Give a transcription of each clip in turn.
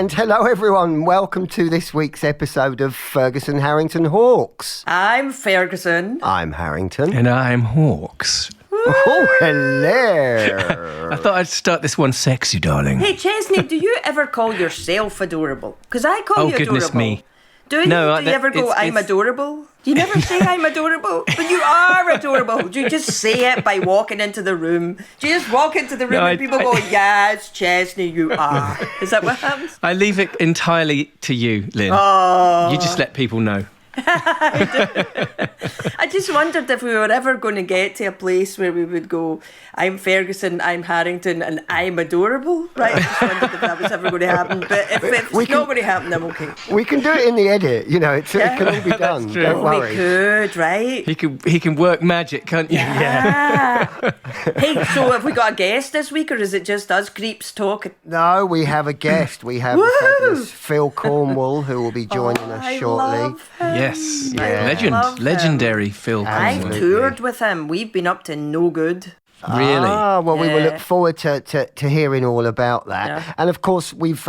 And hello, everyone. Welcome to this week's episode of Ferguson Harrington Hawks. I'm Ferguson. I'm Harrington. And I'm Hawks. Oh, hello. I thought I'd start this one sexy, darling. Hey, Chesney, do you ever call yourself adorable? Because I call you adorable. Oh, goodness me. Do you? No, do you ever go, I'm adorable? Do you never say I'm adorable? But you are adorable. Do you just say it by walking into the room? Do you just walk into the room and people go, yes, Chesney, you are. Is that what happens? I leave it entirely to you, Lynn. Oh. You just let people know. I just wondered if we were ever going to get to a place where we would go, I'm Ferguson, I'm Harrington, and I'm adorable. Right? I just wondered if that was ever going to happen. But if it's not going to happen, I'm okay. We can do it in the edit. You know, it can all be done. true. Don't worry. We could, right? He can work magic, can't you? Yeah. Hey, so have we got a guest this week, or is it just us creeps talking? No, we have a guest. We have the fabulous Phil Cornwall, who will be joining us shortly. Love him. Yes. Yeah. Love him. Legendary Phil I've Cornwall. toured with him. We've been up to no good. Really? Ah, well, we will Yeah. look forward to hearing all about that. Yeah. And of course, we've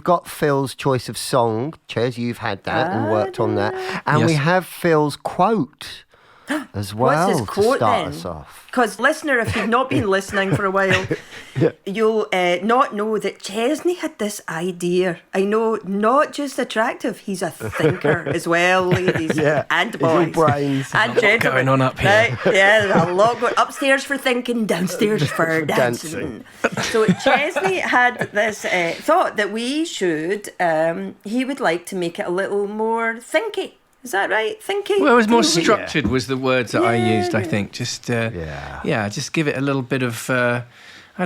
got Phil's choice of song. Ches, you've had that and worked on that. And we Yes. have Phil's quote as well What's his quote to start then? us off. Because, listener, if you've not been listening for a while, you'll not know that Chesney had this idea. I know, not just attractive, he's a thinker as well, ladies and he's all boys. brains. And There's a lot gentlemen. going on up here. Right? Yeah, there's a lot going upstairs for thinking, downstairs for dancing. So Chesney had this thought that we should, he would like to make it a little more thinky. Is that right? Thinky? Well, it was more Thinky. structured was the words that I used, I Yeah. think. Just, Yeah. just give it a little bit of, I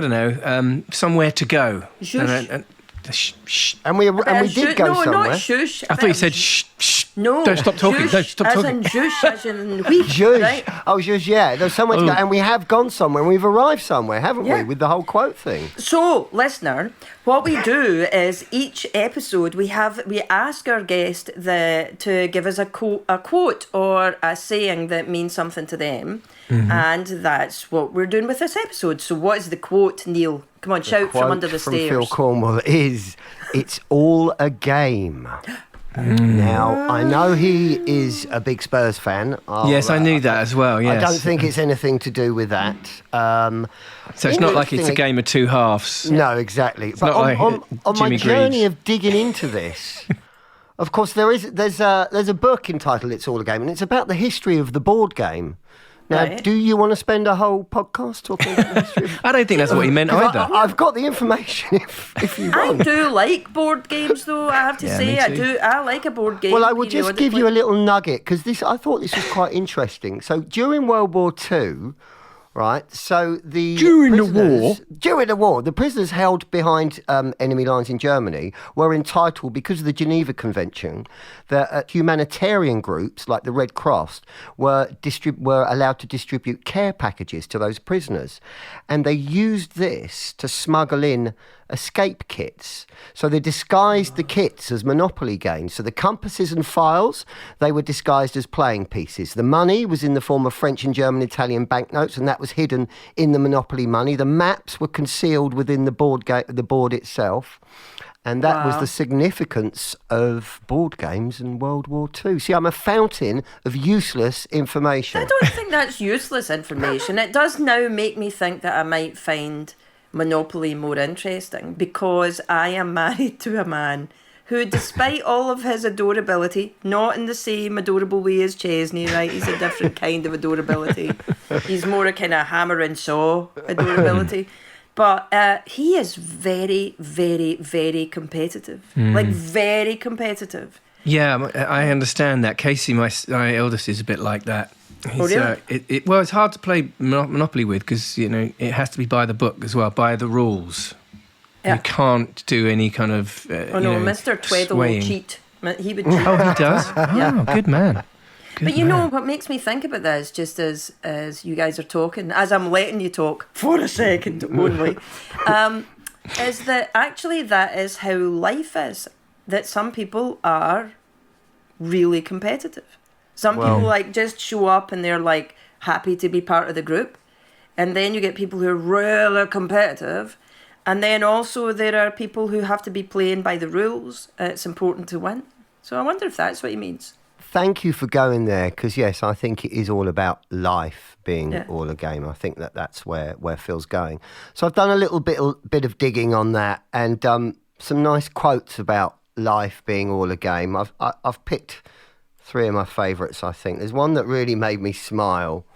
don't know, somewhere to go. Zhoosh. And we did go no, somewhere. not shush. I thought you said shh, shh. No. Don't stop talking. Zhoosh, Don't stop as talking. in zhoosh, as in wheat. Zhoosh. Right? Oh, zhoosh, yeah. There's somewhere to go. And we have gone somewhere. And we've arrived somewhere, haven't we? Yeah. With the whole quote thing. So, listener, what we do is each episode we ask our guest to give us a quote or a saying that means something to them, and that's what we're doing with this episode. So, what is the quote, Neil? Come on, shout from under the From stairs. Phil Cornwall is, "It's all a game." Now, I know he is a big Spurs fan. Yes, I knew that as well, yes. I don't think it's anything to do with that. So it's not like it's a game of two halves. No, exactly. But not like on my Jimmy journey Greaves. of digging into this, of course, there's a book entitled "It's All a Game," and it's about the history of the board game. Now, Right. do you want to spend a whole podcast talking about the history of I don't think that's what he meant 'Cause either. I've got the information if you I want. do like board games, though. I have to Yeah, say, me I too. do. I like a board game. Well, I will just give you a little nugget because I thought this was quite interesting. So during World War II, right? So during the war, the prisoners held behind enemy lines in Germany were entitled, because of the Geneva Convention, that humanitarian groups like the Red Cross were allowed to distribute care packages to those prisoners, and they used this to smuggle in escape kits. So they disguised the kits as Monopoly games. So the compasses and files, they were disguised as playing pieces. The money was in the form of French and German, Italian banknotes, and that was hidden in the Monopoly money. The maps were concealed within the board itself. And that was the significance of board games in World War II. See, I'm a fountain of useless information. I don't think that's useless information. It does now make me think that I might find Monopoly more interesting, because I am married to a man who, despite all of his adorability, not in the same adorable way as Chesney, right? He's a different kind of adorability. He's more a kind of hammer and saw adorability. But he is very, very, very competitive. Like, very competitive. Yeah, I understand that. Casey, my eldest, is a bit like that. Oh, really? Well, it's hard to play Monopoly with because, it has to be by the book as well, by the rules. Yeah. You can't do any kind of, Mr. Tweddle will swaying. cheat. He would cheat. Oh, he does? Yeah. Oh, good man. But you know what makes me think about this, just as you guys are talking, as I'm letting you talk for a second only, is that actually that is how life is. That some people are really competitive. Some people just show up and they're like happy to be part of the group, and then you get people who are really competitive, And then also there are people who have to be playing by the rules. It's important to win. So I wonder if that's what he means. Thank you for going there, because yes, I think it is all about life being all a game. I think that's where Phil's going. So I've done a little bit of digging on that, and some nice quotes about life being all a game. I've picked 3 of my favourites, I think. There's one that really made me smile.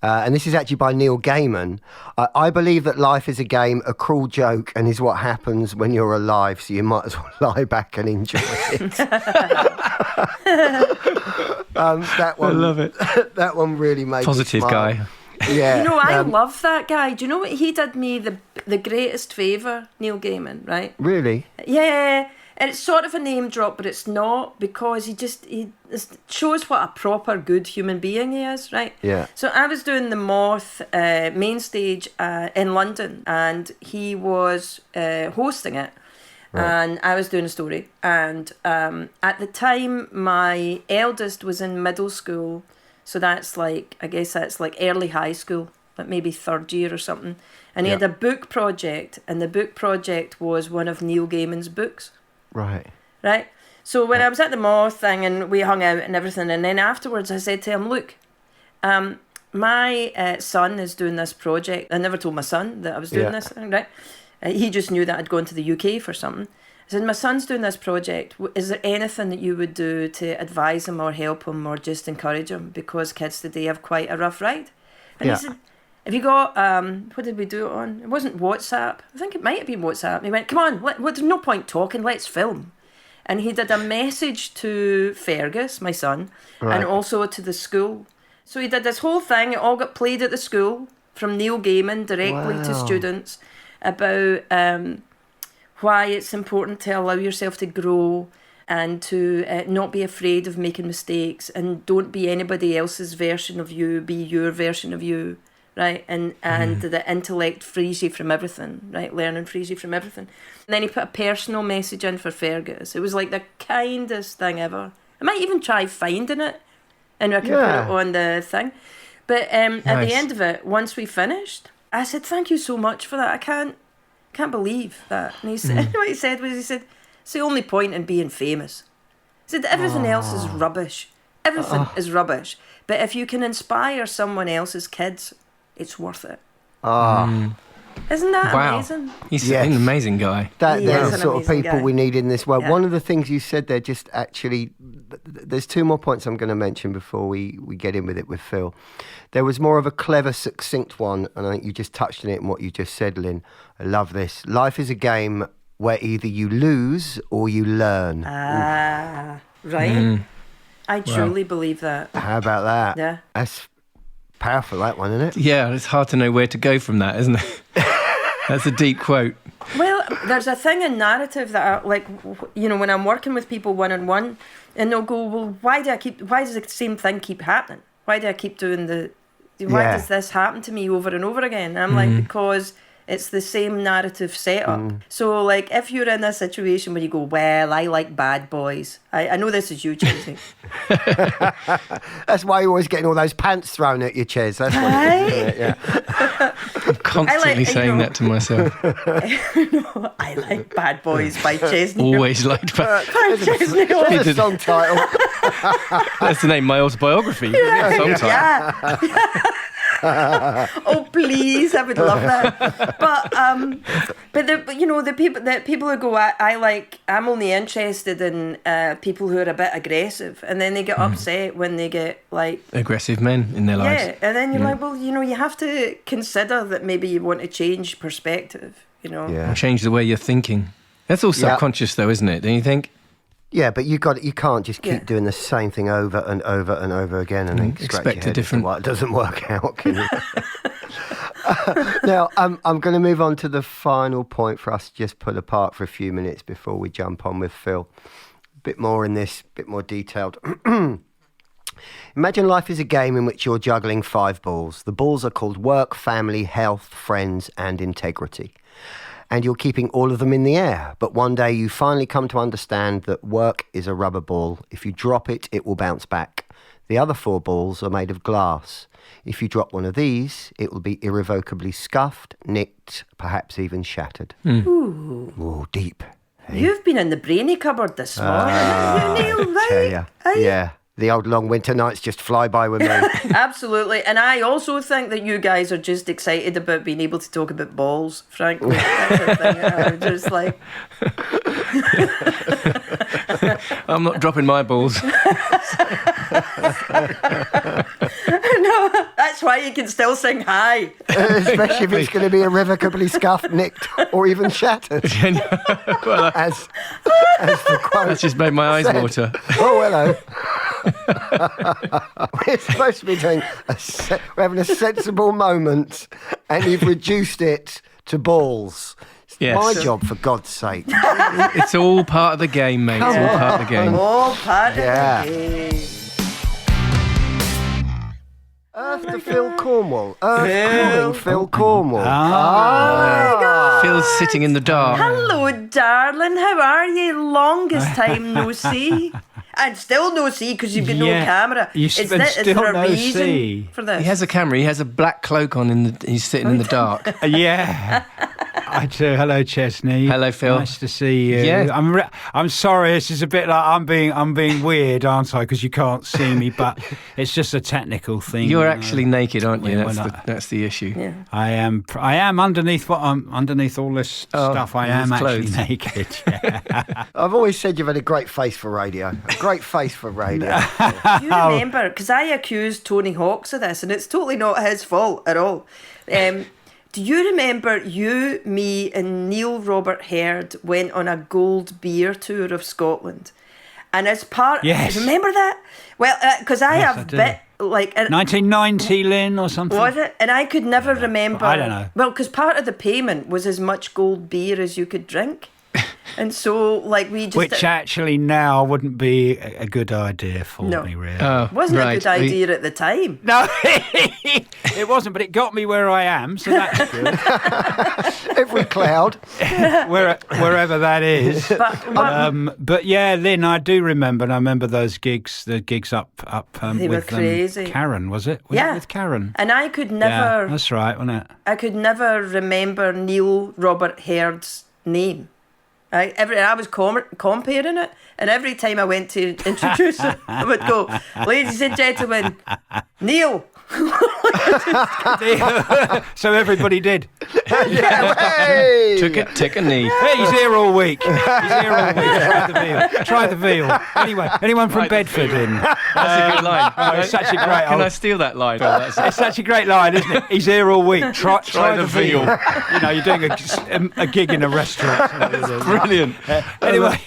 And this is actually by Neil Gaiman. I believe that life is a game, a cruel joke, and is what happens when you're alive, so you might as well lie back and enjoy it. That one, I love it. That one really made Positive me smile. guy. Yeah. I love that guy. Do you know what? He did me the greatest favour, Neil Gaiman, right? Really? Yeah. And it's sort of a name drop, but it's not, because he shows what a proper good human being he is, right? Yeah. So I was doing the Moth main stage in London, and he was hosting it, and I was doing a story. And at the time, my eldest was in middle school, so that's like, I guess that's like early high school, like maybe 3rd year or something. And he had a book project, and the book project was one of Neil Gaiman's books. Right. So when I was at the Moth thing and we hung out and everything, and then afterwards I said to him, look, my son is doing this project. I never told my son that I was doing this thing, right? He just knew that I'd gone to the UK for something. I said, my son's doing this project. Is there anything that you would do to advise him or help him or just encourage him? Because kids today have quite a rough ride. And he said, have you got, what did we do it on? It wasn't WhatsApp. I think it might have been WhatsApp. And he went, come on, there's no point talking, let's film. And he did a message to Fergus, my son, and also to the school. So he did this whole thing. It all got played at the school from Neil Gaiman directly to students about why it's important to allow yourself to grow and to not be afraid of making mistakes, and don't be anybody else's version of you, be your version of you. Right, and the intellect frees you from everything, right? Learning frees you from everything. And then he put a personal message in for Fergus. It was like the kindest thing ever. I might even try finding it, and I could put it on the thing. But at the end of it, once we finished, I said, thank you so much for that. I can't believe that. And he said, what he said was, it's the only point in being famous. He said, everything else is rubbish. Everything is rubbish. But if you can inspire someone else's kids, it's worth it. Isn't that amazing? He's an amazing guy. They're the sort of people we need in this world. Yeah. One of the things you said there, just actually, there's 2 more points I'm going to mention before we get in with it with Phil. There was more of a clever, succinct one, and I think you just touched on it in what you just said, Lynn. I love this. Life is a game where either you lose or you learn. Right. I truly believe that. How about that? Yeah. That's powerful, that one, isn't it? Yeah, it's hard to know where to go from that, isn't it? That's a deep quote. Well, there's a thing in narrative that I, like, when I'm working with people one-on-one, and they'll go, well, why does the same thing keep happening? Why do I keep doing why does this happen to me over and over again? And I'm like, because it's the same narrative setup. So, like, if you're in a situation where you go, well, I like bad boys. I know this is you, Chesney. That's why you're always getting all those pants thrown at your chairs. That's what it is, isn't it? Yeah. I'm constantly saying that to myself. I like bad boys by Chesney. Always liked bad. Chesney. That's a song title. That's the name of my autobiography. Song title. Oh please, I would love that. But the people who go, I'm only interested in people who are a bit aggressive, and then they get upset when they get like aggressive men in their lives. Yeah, and then you're like, well, you have to consider that maybe you want to change perspective. Or change the way you're thinking. That's all subconscious, though, isn't it? Don't you think? Yeah, but you can't just keep doing the same thing over and over and over again and then expect a different. It doesn't work out, can you? Now, I'm going to move on to the final point for us to just pull apart for a few minutes before we jump on with Phil. A bit more in this, a bit more detailed. Imagine life is a game in which you're juggling 5 balls. The balls are called work, family, health, friends, and integrity. And you're keeping all of them in the air. But one day you finally come to understand that work is a rubber ball. If you drop it, it will bounce back. The other 4 balls are made of glass. If you drop one of these, it will be irrevocably scuffed, nicked, perhaps even shattered. Ooh, deep. You've been in the brainy cupboard this morning, haven't you, Neil, right? Tell ya. Yeah. The old long winter nights just fly by with me. Absolutely. And I also think that you guys are just excited about being able to talk about balls, frankly. That's the thing. I'm just like... I'm not dropping my balls. No, that's why you can still sing high. Especially if it's going to be irrevocably scuffed, nicked, or even shattered. Well, As the quote that's just made my eyes said. water. Oh, hello. We're supposed to be doing we're having a sensible moment, and you've reduced it to balls. It's Yes. my job, for God's sake. It's all part of the game, mate. It's all part of the game. All part Yeah. of the game. Earth to Phil Cornwall. Calling Phil Cornwall. Phil's sitting in the dark. Hello, darling. How are you? Longest time no see. And still no see because you've got no camera. Is there a reason for this? He has a camera. He has a black cloak on. He's sitting in the dark. Yeah, I do. Hello, Chesney. Hello, Phil. Nice to see you. Yeah. I'm sorry. This is a bit like I'm being weird, aren't I? Because you can't see me, but it's just a technical thing. You're actually naked, aren't you? We're That's the issue. Yeah. I am underneath underneath all this stuff. I am his actually clothes. naked. Yeah. I've always said you've had a great face for radio. A great face for radio. Do you remember? Because I accused Tony Hawks of this, and it's totally not his fault at all. Do you remember you, me, and Neil Robert Herd went on a gold beer tour of Scotland? And as part... Yes. Remember that? Well, because I Yes, I have do. bit... Like, 1990, Lynn, or something. was it? And I could never remember... I don't know. Well, because part of the payment was as much gold beer as you could drink. And so, like, we just... Which actually now wouldn't be a good idea for No. me, really. Oh, wasn't right. a good idea at the time. No, it wasn't, but it got me where I am, so that's good. Every cloud. Wherever that is. But But yeah, Lynn, I do remember, and I remember those gigs, the gigs up They were with crazy. Karen, was it? Was Yeah. it with Karen? And I could Yeah, never... that's right, wasn't it? I could never remember Neil Robert Herd's name. I was comparing it, and every time I went to introduce him, I would go, "Ladies and gentlemen, Neil." So everybody did. Hey! Took a knee. Hey, he's here all week. He's here all week. Try the veal. Anyway, anyone from Bedford in? That's a good line. It's such a great. Can I steal that line? Oh, that's It's such a great line, isn't it? He's here all week. Try the veal. You know, you're doing a gig in a restaurant. brilliant. Anyway,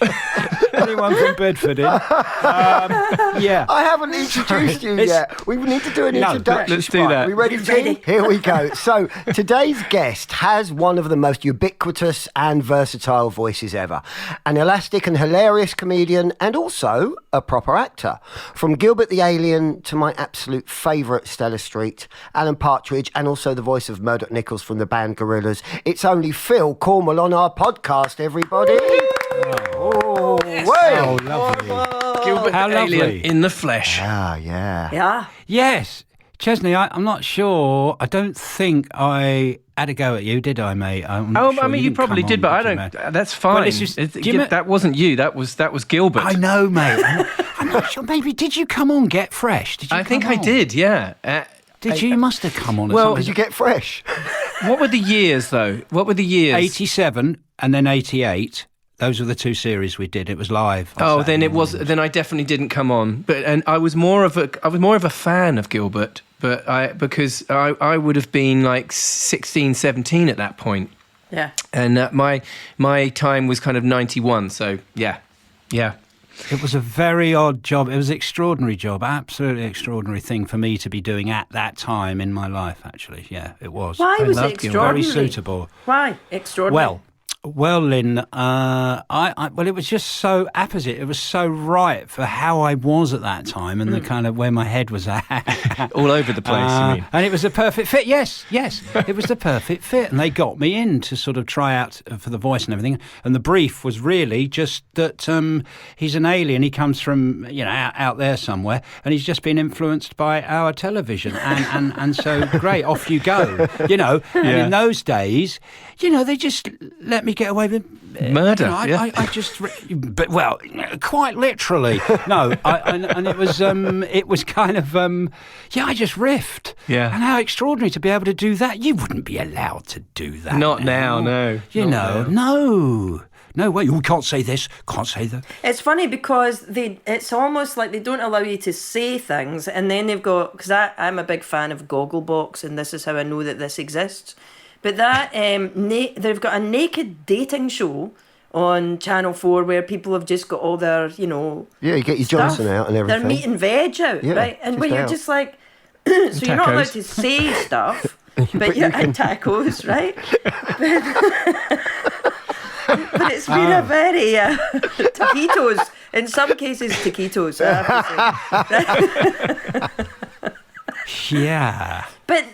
anyone from Bedford in? Yeah. I haven't introduced you yet. We need to do an No, introduction. let's do that. We ready, Jenny? Here we go. So, today's guest has one of the most ubiquitous and versatile voices ever. An elastic and hilarious comedian, and also a proper actor. From Gilbert the Alien to my absolute favourite Stella Street, Alan Partridge, and also the voice of Murdoch Nichols from the band Gorillaz. It's only Phil Cornwall on our podcast, everybody. Oh, Oh, lovely. Gilbert How the Alien lovely. in the flesh. Ah, yeah. Yeah. Yes. Chesney, I'm not sure. I don't think I had a go at you, did I, mate? I'm not Oh, sure. I mean, you didn't probably come did, on, but I did you, don't. mate? That's fine. it's just- do you that wasn't you. That was Gilbert. I know, mate. I'm not sure. Maybe did you come on Get Fresh? Did you? I think come I on? did. Yeah. Did you? You must have come on. At Well, some Did you get fresh? What were the years though? What were the years? 87 and then 88. Those were the two series we did. It was live. on Oh, then Saturday it was. mornings. Then I definitely didn't come on. And I was more of a fan of Gilbert, because I would have been like 16, 17 at that point, Yeah. and my time was kind of 91. So yeah. It was a very odd job. It was an extraordinary job. Absolutely extraordinary thing for me to be doing at that time in my life, actually. Yeah, it was. Why was it loved Gilbert. Very extraordinary? suitable. Why extraordinary? Well, Well, Lynn, well, it was just so apposite. It was so right for how I was at that time and the kind of where my head was at. All over the place, you mean? And it was a perfect fit. Yes, it was the perfect fit. And they got me in to sort of try out for the voice and everything. And the brief was really just that he's an alien. He comes from, out there somewhere, and he's just been influenced by our television. And so, great, off you go. And in those days, they just let me get away with murder. I just, but well, quite literally. No, and it was kind of, I just riffed. Yeah. And how extraordinary to be able to do that. You wouldn't be allowed to do that. Not now, no. No way. You can't say this, can't say that. It's funny because it's almost like they don't allow you to say things, and then they've got, because I'm a big fan of Gogglebox, and this is how I know that this exists. But that they've got a naked dating show on Channel 4 where people have just got all their, Yeah, you get your stuff. Johnson out and everything. Their meat and veg out, Yeah, right? And where you're out. just like, so you're not allowed Tacos. to say stuff, but you're in tacos, right? But it's been a very taquitos. In some cases, taquitos. I have to say. Yeah. But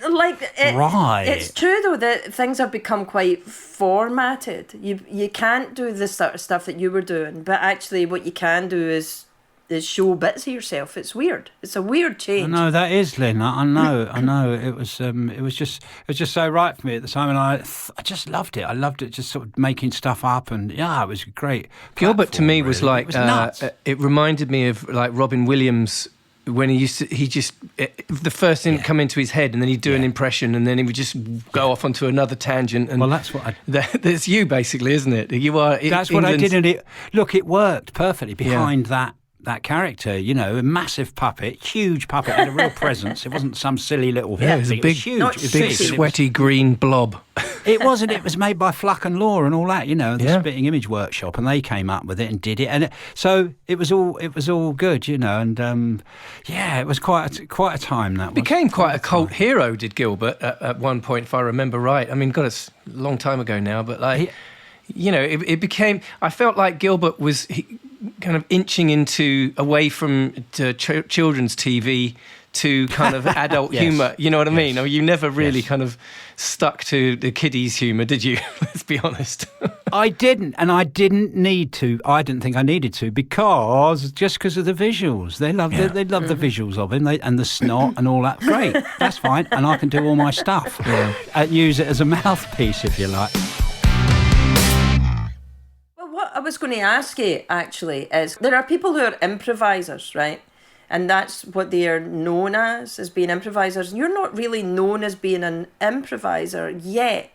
Right. it's true though that things have become quite formatted. You can't do the sort of stuff that you were doing, but actually what you can do is show bits of yourself. It's weird. It's a weird change. No, that is, Lynn. I know. It was just so right for me at the time, and I just loved it. I loved it, just sort of making stuff up, and it was great. Gilbert to me was really. like, It was nuts. it reminded me of like Robin Williams when the first thing would come into his head, and then he'd do an impression, and then he would just go off onto another tangent. And Well, that's what that's you basically, isn't it? You are. That's what I did, and it worked perfectly behind that character. A massive puppet, huge puppet, had a real presence. It wasn't some silly little. Yeah, it was a thing. big, huge. not It was big big. sweaty green blob. It wasn't. It was made by Fluck and Law and all that. The Yeah. Spitting Image Workshop, and they came up with it and did it, and so it was all good. And it was quite a time that Became quite a cult hero, did Gilbert at one point, if I remember right. I mean, God, it's a long time ago now, but like, it became. I felt like Gilbert was kind of inching away from children's TV to kind of adult humour. You know what I mean? I mean, you never really kind of stuck to the kiddies' humour, did you? Let's be honest. I didn't, and I didn't need to. I didn't think I needed to because of the visuals. They love the visuals of him and the snot and all that. Great, that's fine, and I can do all my stuff and use it as a mouthpiece if you like. Well, what I was going to ask you actually is there are people who are improvisers, right? And that's what they are known as being improvisers. You're not really known as being an improviser yet.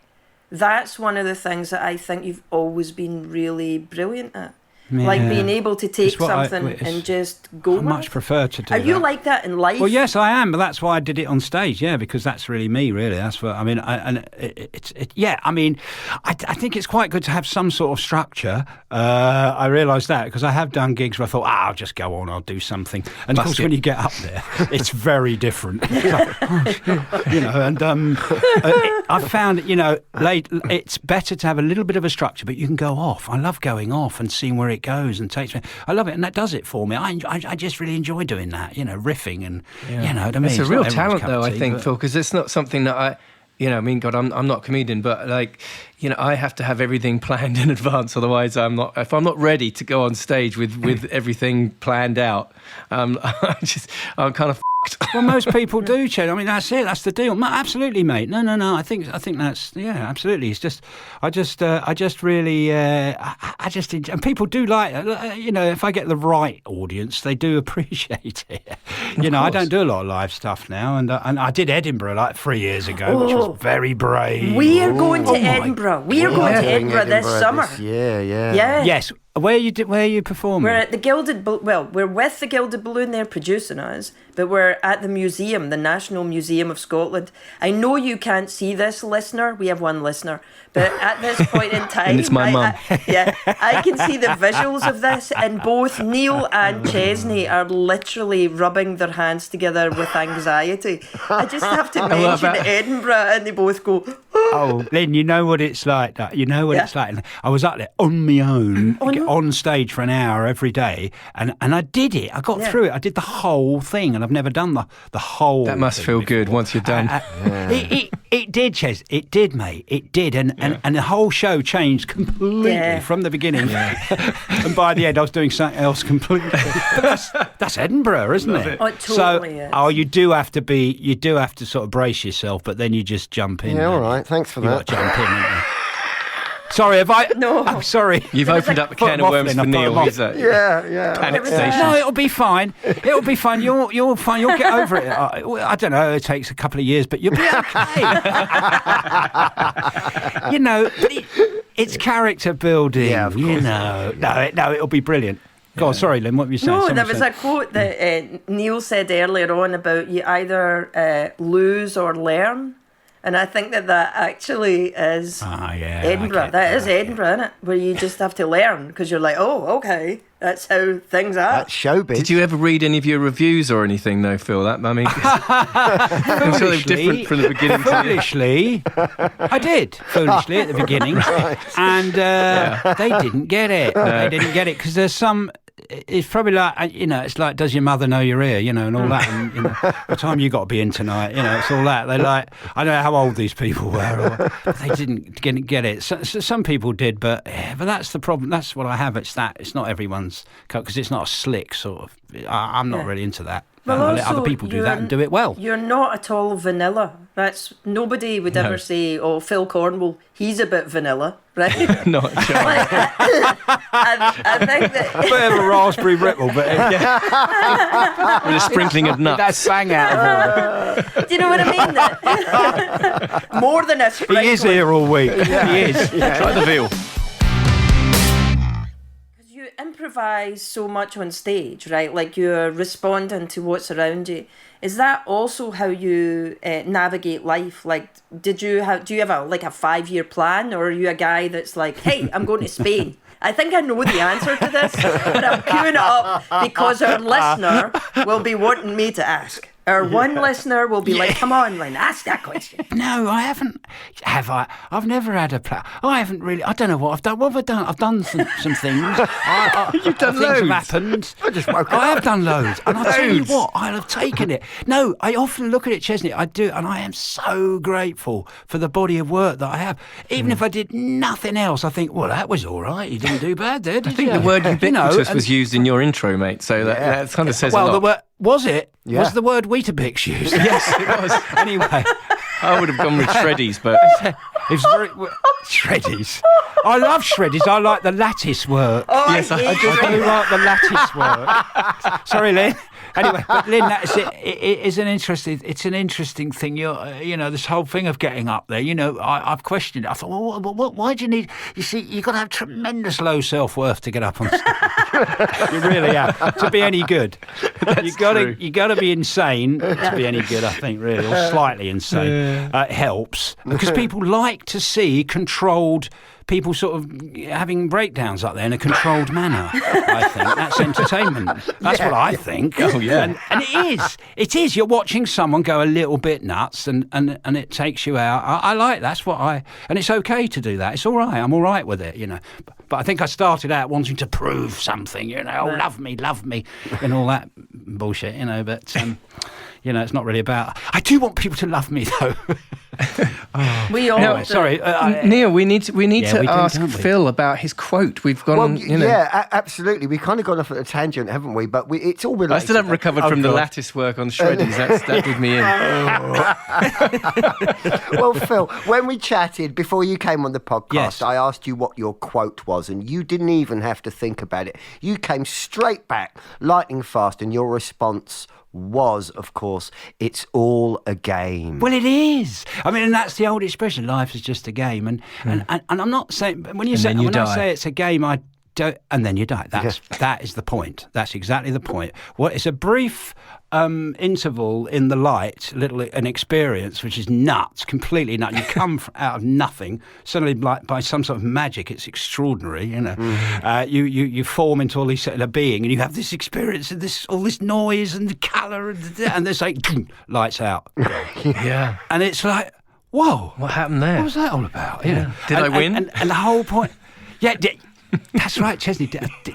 That's one of the things that I think you've always been really brilliant at. Like being able to take something and just go with it. I much prefer to do Are that. you like that in life? Well, yes, I am, but that's why I did it on stage. Yeah, because that's really me. Really, that's what I mean. I think it's quite good to have some sort of structure. I realised that because I have done gigs where I thought, I'll just go on, I'll do something, and of course, when you get up there, it's very different. I've found it's better to have a little bit of a structure, but you can go off. I love going off and seeing where it goes and takes me. I love it, and that does it for me. I just really enjoy doing that, riffing and you know what I mean. It's a It's real not talent, everyone's cup though, of I tea, think, but- Phil, because it's not something that God, I'm not a comedian, but like, I have to have everything planned in advance. Otherwise, if I'm not ready to go on stage with everything planned out, I'm kind of f***ed. Well, most people do, Ched. I mean, that's it. That's the deal. Absolutely, mate. No. I think that's absolutely. It's just, I just really, and people do like, if I get the right audience, they do appreciate it. I don't do a lot of live stuff now, and I did Edinburgh like 3 years ago, which was very brave. We are going to Edinburgh. We are going to Edinburgh this summer. Yeah. Yes. Where are you performing? We're at the Gilded we're with the Gilded Balloon. They're producing us, but we're at the museum, the National Museum of Scotland. I know you can't see this, listener. We have one listener, but at this point in time, And it's my mum. I can see the visuals of this, and both Neil and Chesney are literally rubbing their hands together with anxiety. I just have to mention Edinburgh, and they both go. Oh, Lynn, you know what it's like. You know what it's like. I was up there on my own, on stage for an hour every day, and I did it. I got through it. I did the whole thing, and I've never done the whole. That must feel good once you're done. It did, Ches. It did, mate. It did, and the whole show changed completely from the beginning. And by the end, I was doing something else completely. But that's Edinburgh, isn't it? Oh, it totally is. You do have to sort of brace yourself, but then you just jump in. Yeah, all right. Thanks for that. Got to jump in, haven't you? Sorry, have I? No. I'm sorry. You've opened up a can of worms for Neil. Panic station. No, it'll be fine. It'll be fine. You're fine. You'll get over it. I don't know. It takes a couple of years, but you'll be okay. But it's character building. Yeah, of course. No, it'll be brilliant. Go on, sorry, Lynn, what were you saying? No, there was a quote that Neil said earlier on about you either lose or learn. And I think that actually is Edinburgh. That is Edinburgh, isn't it? Where you just have to learn because you're like, oh, okay, that's how things are. That's showbiz. Did you ever read any of your reviews or anything, though, Phil? I'm sort of different from the beginning. Foolishly, I did. Foolishly at the beginning. And they didn't get it. They didn't get it because there's some... It's probably like, it's like, does your mother know you're here, and all that. And, what time you got to be in tonight? It's all that. They're like, I don't know how old these people were. But they didn't get it. So some people did, but that's the problem. That's what I have. It's not everyone's cut because it's not a slick sort of. I'm not really into that. Well, I'll let other people do that and do it well. You're not at all vanilla. Nobody would ever say, "Oh, Phil Cornwell, he's a bit vanilla," right? Not at all. I think that A bit of a raspberry ripple, but With a sprinkling of nuts. that's bang out of all. do you know what I mean? That more than a sprinkle. He is here all week. He is. Try the veal. You improvise so much on stage, right? Like you're responding to what's around you. Is that also how you navigate life? Like, do you have a 5-year plan, or are you a guy that's like, hey, I'm going to Spain? I think I know the answer to this, but I'm queuing it up because our listener will be wanting me to ask. Our one listener will be like, come on, Lynn, ask that question. No, I haven't. Have I? I've never had a plan. I haven't really. I don't know what I've done. What have I done? I've done some things. You've done things loads. have happened. I just woke I up. have done loads. And I'll tell you what, I'll have taken it. No, I often look at it, Chesney. I do. And I am so grateful for the body of work that I have. Even if I did nothing else, I think, well, that was all right. You didn't do bad there, did you? I think the word ubiquitous was used in your intro, mate. So that kind of says a lot. the word... Was it? Yeah. Was the word Weetabix used? Yes, it was. Anyway. I would have gone with Shreddies, but... It's very shreddies. I love shreddies. I like the lattice work. Oh, Yes, I hate I do like the lattice work. Sorry, Lynn. Anyway, but Lynn, that's it. It's an interesting thing. This whole thing of getting up there. I've questioned it. I thought, well, why do you need? You see, you've got to have tremendous low self-worth to get up on stage. You really have to be any good. You got to be insane to be any good. I think really, or slightly insane. It helps because people like to see controlled. People sort of having breakdowns up there in a controlled manner. I think that's entertainment. That's what I think. Oh, yeah. And it is. You're watching someone go a little bit nuts, and it takes you out. I like that's what and it's okay to do that. It's all right. I'm all right with it. But I think I started out wanting to prove something. Love me, and all that bullshit. But. It's not really about. I do want people to love me, though. We all. Anyway, sorry, Neil, we need to we do, ask don't we? Phil about his quote. We've gone, absolutely. We've kind of gone off at a tangent, haven't we? But it's all related. I still haven't recovered from the lattice work on Shreddies. That did me in. Well, Phil, when we chatted before you came on the podcast, Yes. I asked you what your quote was, and you didn't even have to think about it. You came straight back, lightning fast, and your response was, of course, it's all a game. Well, it is. I mean, and that's the old expression: life is just a game. And I'm not saying when I say it's a game, I don't. And then you die. That is the point. That's exactly the point. Well, it's a brief interval in the light, an experience which is nuts, completely nuts. You come out of nothing, suddenly, like by some sort of magic, it's extraordinary. You form into all this sort of being, and you have this experience of all this noise and the colour, and there's like lights out. Yeah. And it's like, whoa, What happened there? what was that all about? You know? Did I win? And the whole point, yeah. That's right, Chesney.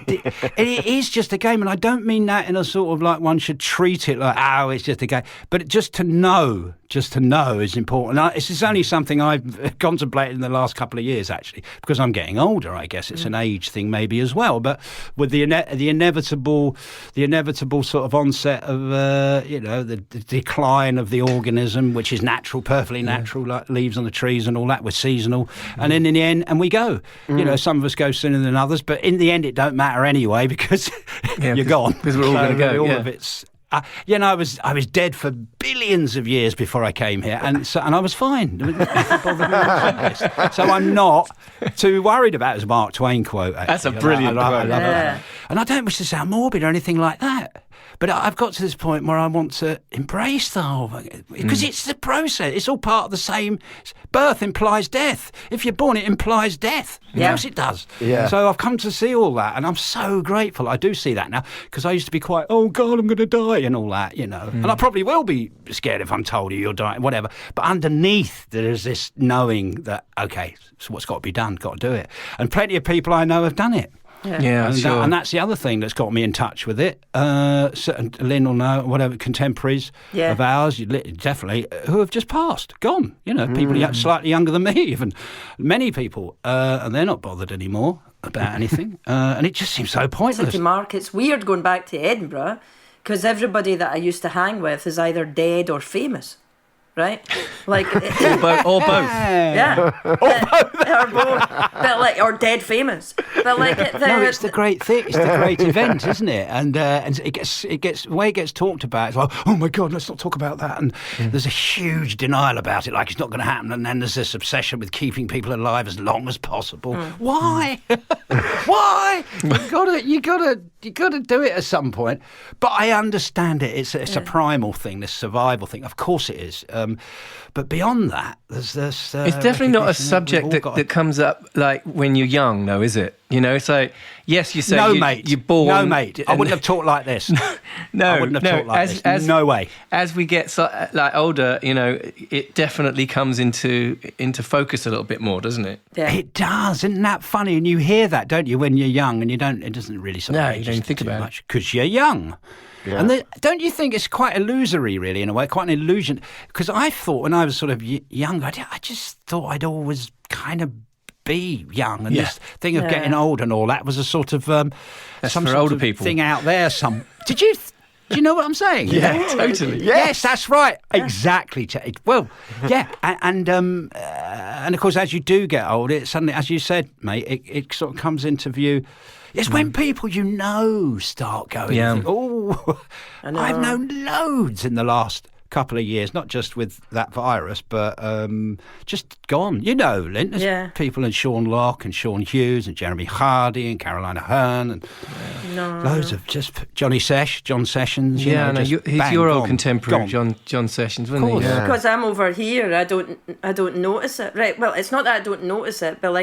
It is just a game, and I don't mean that in a sort of like one should treat it like, oh, it's just a game. But just to know is important. This is only something I've contemplated in the last couple of years, actually, because I'm getting older. I guess it's an age thing, maybe as well. But with the inevitable sort of onset of the decline of the organism, which is natural, perfectly natural, like leaves on the trees and all that. We're seasonal, and then in the end, and we go. Some of us go sooner than others, but in the end, it don't matter anyway because you're gone. Because we're all going to go. All of it's. I was dead for billions of years before I came here, and I was fine. So I'm not too worried about it, as a Mark Twain quote. Actually. That's a brilliant quote. I love that. And I don't wish to sound morbid or anything like that. But I've got to this point where I want to embrace the whole thing. Because it's the process. It's all part of the same. Birth implies death. If you're born, it implies death. Of course it does. Yeah. So I've come to see all that, and I'm so grateful. I do see that now, because I used to be quite, oh, God, I'm going to die, and all that, And I probably will be scared if I'm told you're dying, whatever. But underneath, there's this knowing that, okay, so what's got to be done? Got to do it. And plenty of people I know have done it. Yeah, sure. And that's the other thing that's got me in touch with it. Lynn will know, whatever, contemporaries of ours, definitely, who have just passed, gone. People slightly younger than me, even. Many people, and they're not bothered anymore about anything. And it just seems so pointless. Mark, it's weird going back to Edinburgh, because everybody that I used to hang with is either dead or famous. Right, like or both. Yeah, or both. But or dead famous. But no, it's the great thing. It's the great event, isn't it? And it gets the way it gets talked about. It's like, oh my God, let's not talk about that. And there's a huge denial about it, like it's not going to happen. And then there's this obsession with keeping people alive as long as possible. Why? Why? You gotta do it at some point. But I understand it. It's a primal thing, this survival thing. Of course it is. But beyond that, there's this. It's definitely not a subject that comes up like when you're young, though, is it? It's like, yes, you say mate. You're born. No, mate. I wouldn't have talked like this. I wouldn't have talked like this. No way. As we get older, it definitely comes into focus a little bit more, doesn't it? Yeah. It does. Isn't that funny? And you hear that, don't you, when you're young, and you don't. It doesn't really. You don't think about much because you're young. Yeah. And don't you think it's quite illusory, really, in a way, quite an illusion? Because I thought when I was sort of younger, I just thought I'd always kind of be young, and this thing of getting old and all that was a sort of some for sort older of people. thing out there. Do you know what I'm saying? Yeah, totally. Yes, that's right. Exactly. Well, yeah, and of course, as you do get older, it suddenly, as you said, mate, it sort of comes into view. It's when people start going, oh, I've known loads in the last couple of years, not just with that virus, but just gone. Lynn, there's people in Sean Locke and Sean Hughes and Jeremy Hardy and Carolina Hearn and loads of just John Sessions. He's your old contemporary, John Sessions, wasn't he? Yeah. Because I'm over here, I don't notice it. Right. Well, it's not that I don't notice it, but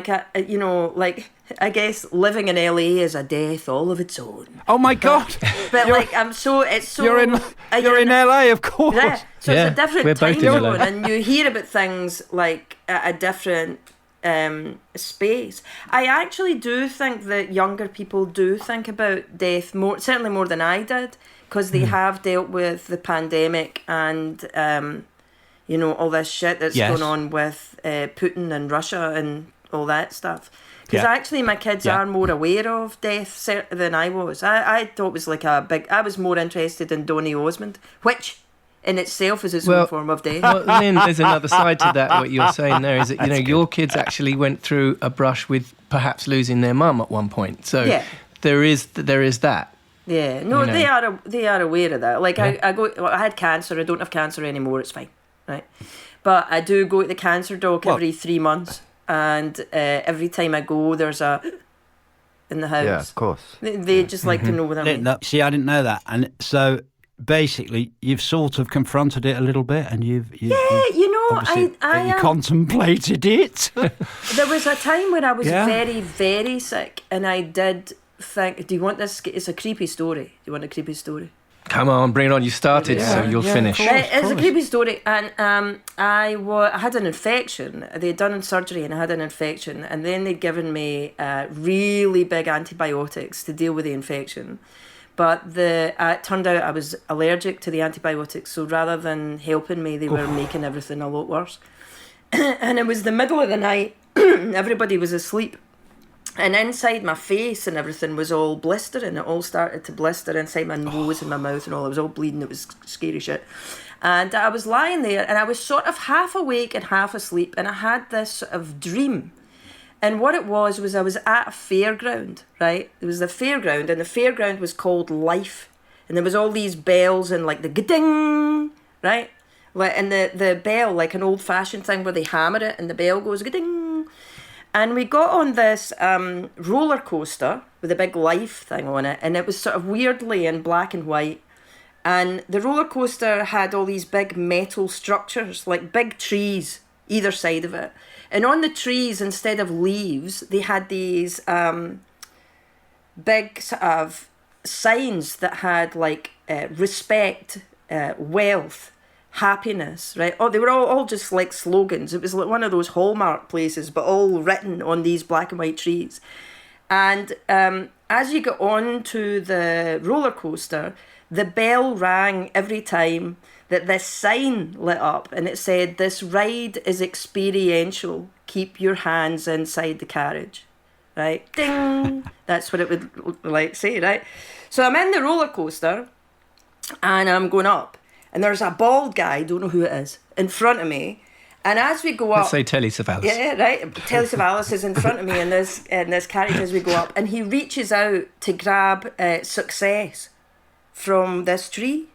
I guess living in LA is a death all of its own. Oh my God! But it's so. You're in LA, of course. Yeah. So it's a different time zone, LA. and you hear about things like at a different space. I actually do think that younger people do think about death certainly more than I did, because they have dealt with the pandemic and all this shit that's going on with Putin and Russia and all that stuff. Because actually my kids are more aware of death than I was. I thought it was I was more interested in Donny Osmond, which in itself is its own form of death. Well, Lynn, there's another side to that. What you're saying there is that your kids actually went through a brush with perhaps losing their mum at one point. So there is that. Yeah, no, they are aware of that. I had cancer. I don't have cancer anymore. It's fine, right? But I do go to the cancer doc every 3 months. And every time I go, there's in the house. Yeah, of course. They just like to know what I mean. See, I didn't know that. And so basically, you've sort of confronted it a little bit, and you contemplated it. There was a time when I was very, very sick, and I did think, do you want this? It's a creepy story. Do you want a creepy story? Come on, bring it on. You started, so you'll finish. It's a creepy story, and I had an infection. They'd done surgery, and I had an infection, and then they'd given me really big antibiotics to deal with the infection. But it turned out I was allergic to the antibiotics, so rather than helping me, they were making everything a lot worse. And it was the middle of the night. Everybody was asleep. And inside my face and everything was all blistering. It all started to blister inside my nose and my mouth and all. It was all bleeding. It was scary shit. And I was lying there and I was sort of half awake and half asleep. And I had this sort of dream. And what it was I was at a fairground, right? It was the fairground, and the fairground was called Life. And there was all these bells and like the ga-ding, right? And the bell, like an old-fashioned thing where they hammer it and the bell goes ga-ding. And we got on this roller coaster with a big Life thing on it, and it was sort of weirdly in black and white. And the roller coaster had all these big metal structures, like big trees either side of it. And on the trees, instead of leaves, they had these big sort of signs that had like respect, wealth, happiness, right? Oh, they were all just like slogans. It was like one of those Hallmark places, but all written on these black and white trees. And as you got on to the roller coaster, the bell rang every time that this sign lit up, and it said, "This ride is experiential. Keep your hands inside the carriage." Right? Ding! That's what it would like say, right? So I'm in the roller coaster, and I'm going up, and there's a bald guy, don't know who it is, in front of me. And as we go up... Let's say Telly Savalas. Yeah, right. Telly Savalas is in front of me in this carriage as we go up, and he reaches out to grab success from this tree.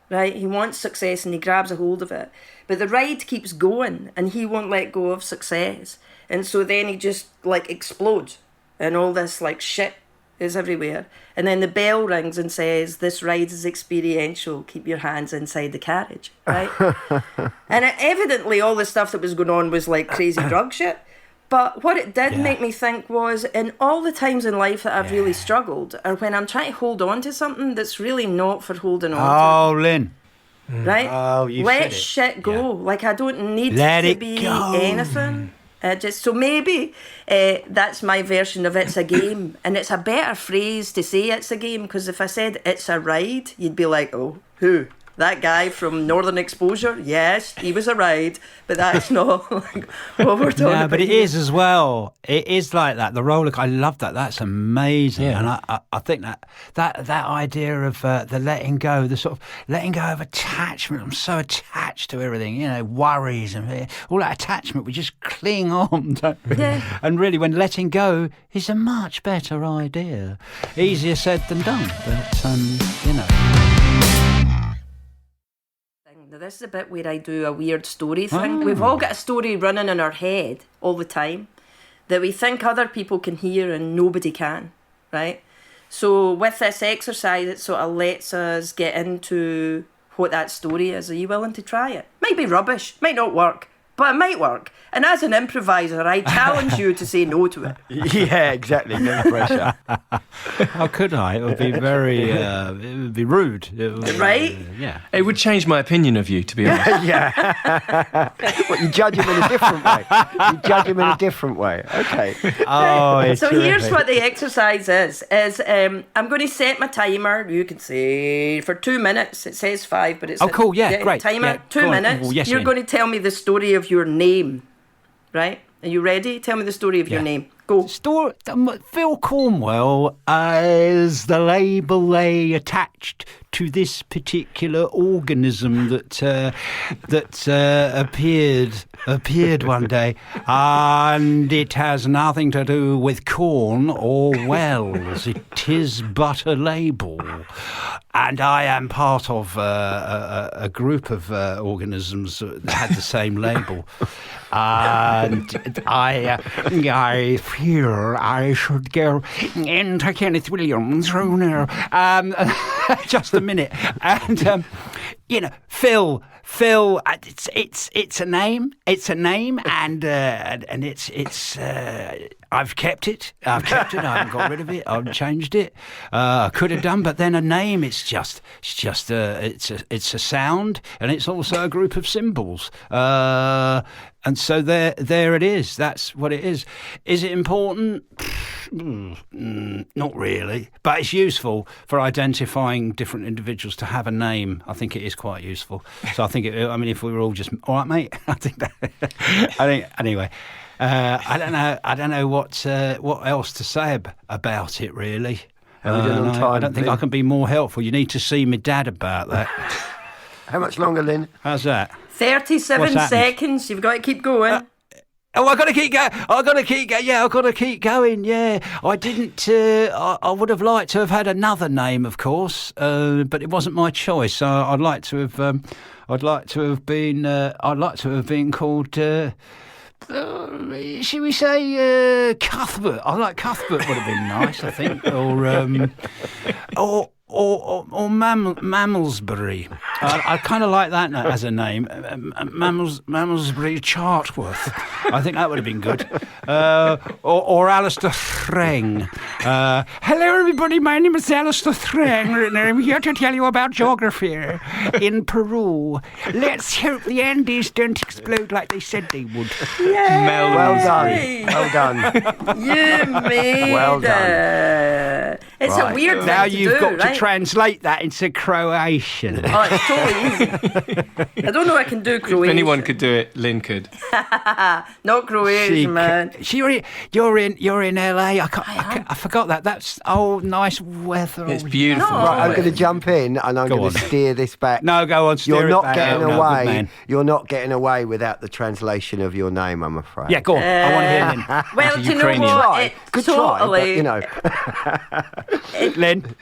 Right, he wants success and he grabs a hold of it. But the ride keeps going and he won't let go of success. And so then he just like explodes and all this like shit is everywhere. And then the bell rings and says, "This ride is experiential. Keep your hands inside the carriage." Right? And evidently all the stuff that was going on was like crazy drug shit. But what it did make me think was, in all the times in life that I've really struggled, are when I'm trying to hold on to something that's really not for holding on to. Oh, Lynn. Right? Oh, you Let said it. shit go. Yeah. Like, I don't need Let to it be go. anything. So maybe that's my version of "it's a game." And it's a better phrase to say "it's a game," because if I said "it's a ride," you'd be like, "Oh, who? That guy from Northern Exposure? Yes, he was a ride." But that's not like what we're talking about. No, but it is as well. It is like that. The roller. I love that. That's amazing. Yeah. And I think that idea of the letting go, the sort of letting go of attachment. I'm so attached to everything. You know, worries and all that attachment. We just cling on, don't we? Yeah. And really, when letting go is a much better idea. Easier said than done. But you know. Now, this is a bit where I do a weird story thing. We've all got a story running in our head all the time that we think other people can hear and nobody can, right? So with this exercise, it sort of lets us get into what that story is. Are you willing to try it? Might be rubbish, might not work, but it might work. And as an improviser, I challenge you to say no to it. Yeah, exactly. No pressure. How could I? It would be very. It would be rude. It would, Right? Yeah. It would change my opinion of you, to be honest. Yeah. What, you judge him in a different way? You judge him in a different way. Okay. Oh, it's So here's terrific. what the exercise is I'm going to set my timer. You can say for 2 minutes. It says 5, but it's Oh, cool. Yeah, great. Timer, Yeah, 2 go on. minutes. Well, yes, You're Lynn. going to tell me the story of your name, right? Are you ready? Tell me the story of your Yeah. name. Go. Phil Cornwell is the label they attached to this particular organism that appeared one day, and it has nothing to do with corn or wells. It is but a label, and I am part of a group of organisms that had the same label. And I fear I should go into Kenneth Williams' room now. Just a minute. And, Phil, Phil, it's a name. It's a name, and it's. I've kept it. I haven't got rid of it. I haven't changed it. I could have done, but then a name. It's a sound, and it's also a group of symbols. And so there it is. That's what it is. Is it important? Not really, but it's useful for identifying different individuals to have a name. I think it is quite useful. So I think if we were all just all right, mate. I think anyway. I don't know what else to say about it really. I don't think I can be more helpful. You need to see my dad about that. How much longer, Lynn? How's that? 37 seconds. You've got to keep going. I've got to keep going. I've got to keep going. Yeah, I didn't. I would have liked to have had another name, of course, but it wasn't my choice. So I'd like to have. I'd like to have been called. Should we say Cuthbert? I like Cuthbert would have been nice, I think, or Mammalsbury. I kind of like that as a name, Mammalsbury Chartworth. I think that would have been good. Or Alistair Threng. Hello, everybody. My name is Alistair Threng, and I'm here to tell you about geography in Peru. Let's hope the Andes don't explode like they said they would. Yay! Well done. You made Well done. it. It's a weird thing Now to you've do, got right? to translate that into Croatian. Oh, it's totally easy. I don't know I can do Croatian. If anyone could do it, Lynn could. Not Croatian, man. You're in LA. I forgot that. That's nice weather. It's beautiful. No. Right, I'm going to jump in and I'm going to steer this back. No, go on. Steer You're it not back. getting No, good away. man. You're not getting away without the translation of your name, I'm afraid. Yeah, go on. I want to hear Lynn. Well, do you know Ukrainian. what? Try. It Good totally, try, but, you know. Lynn.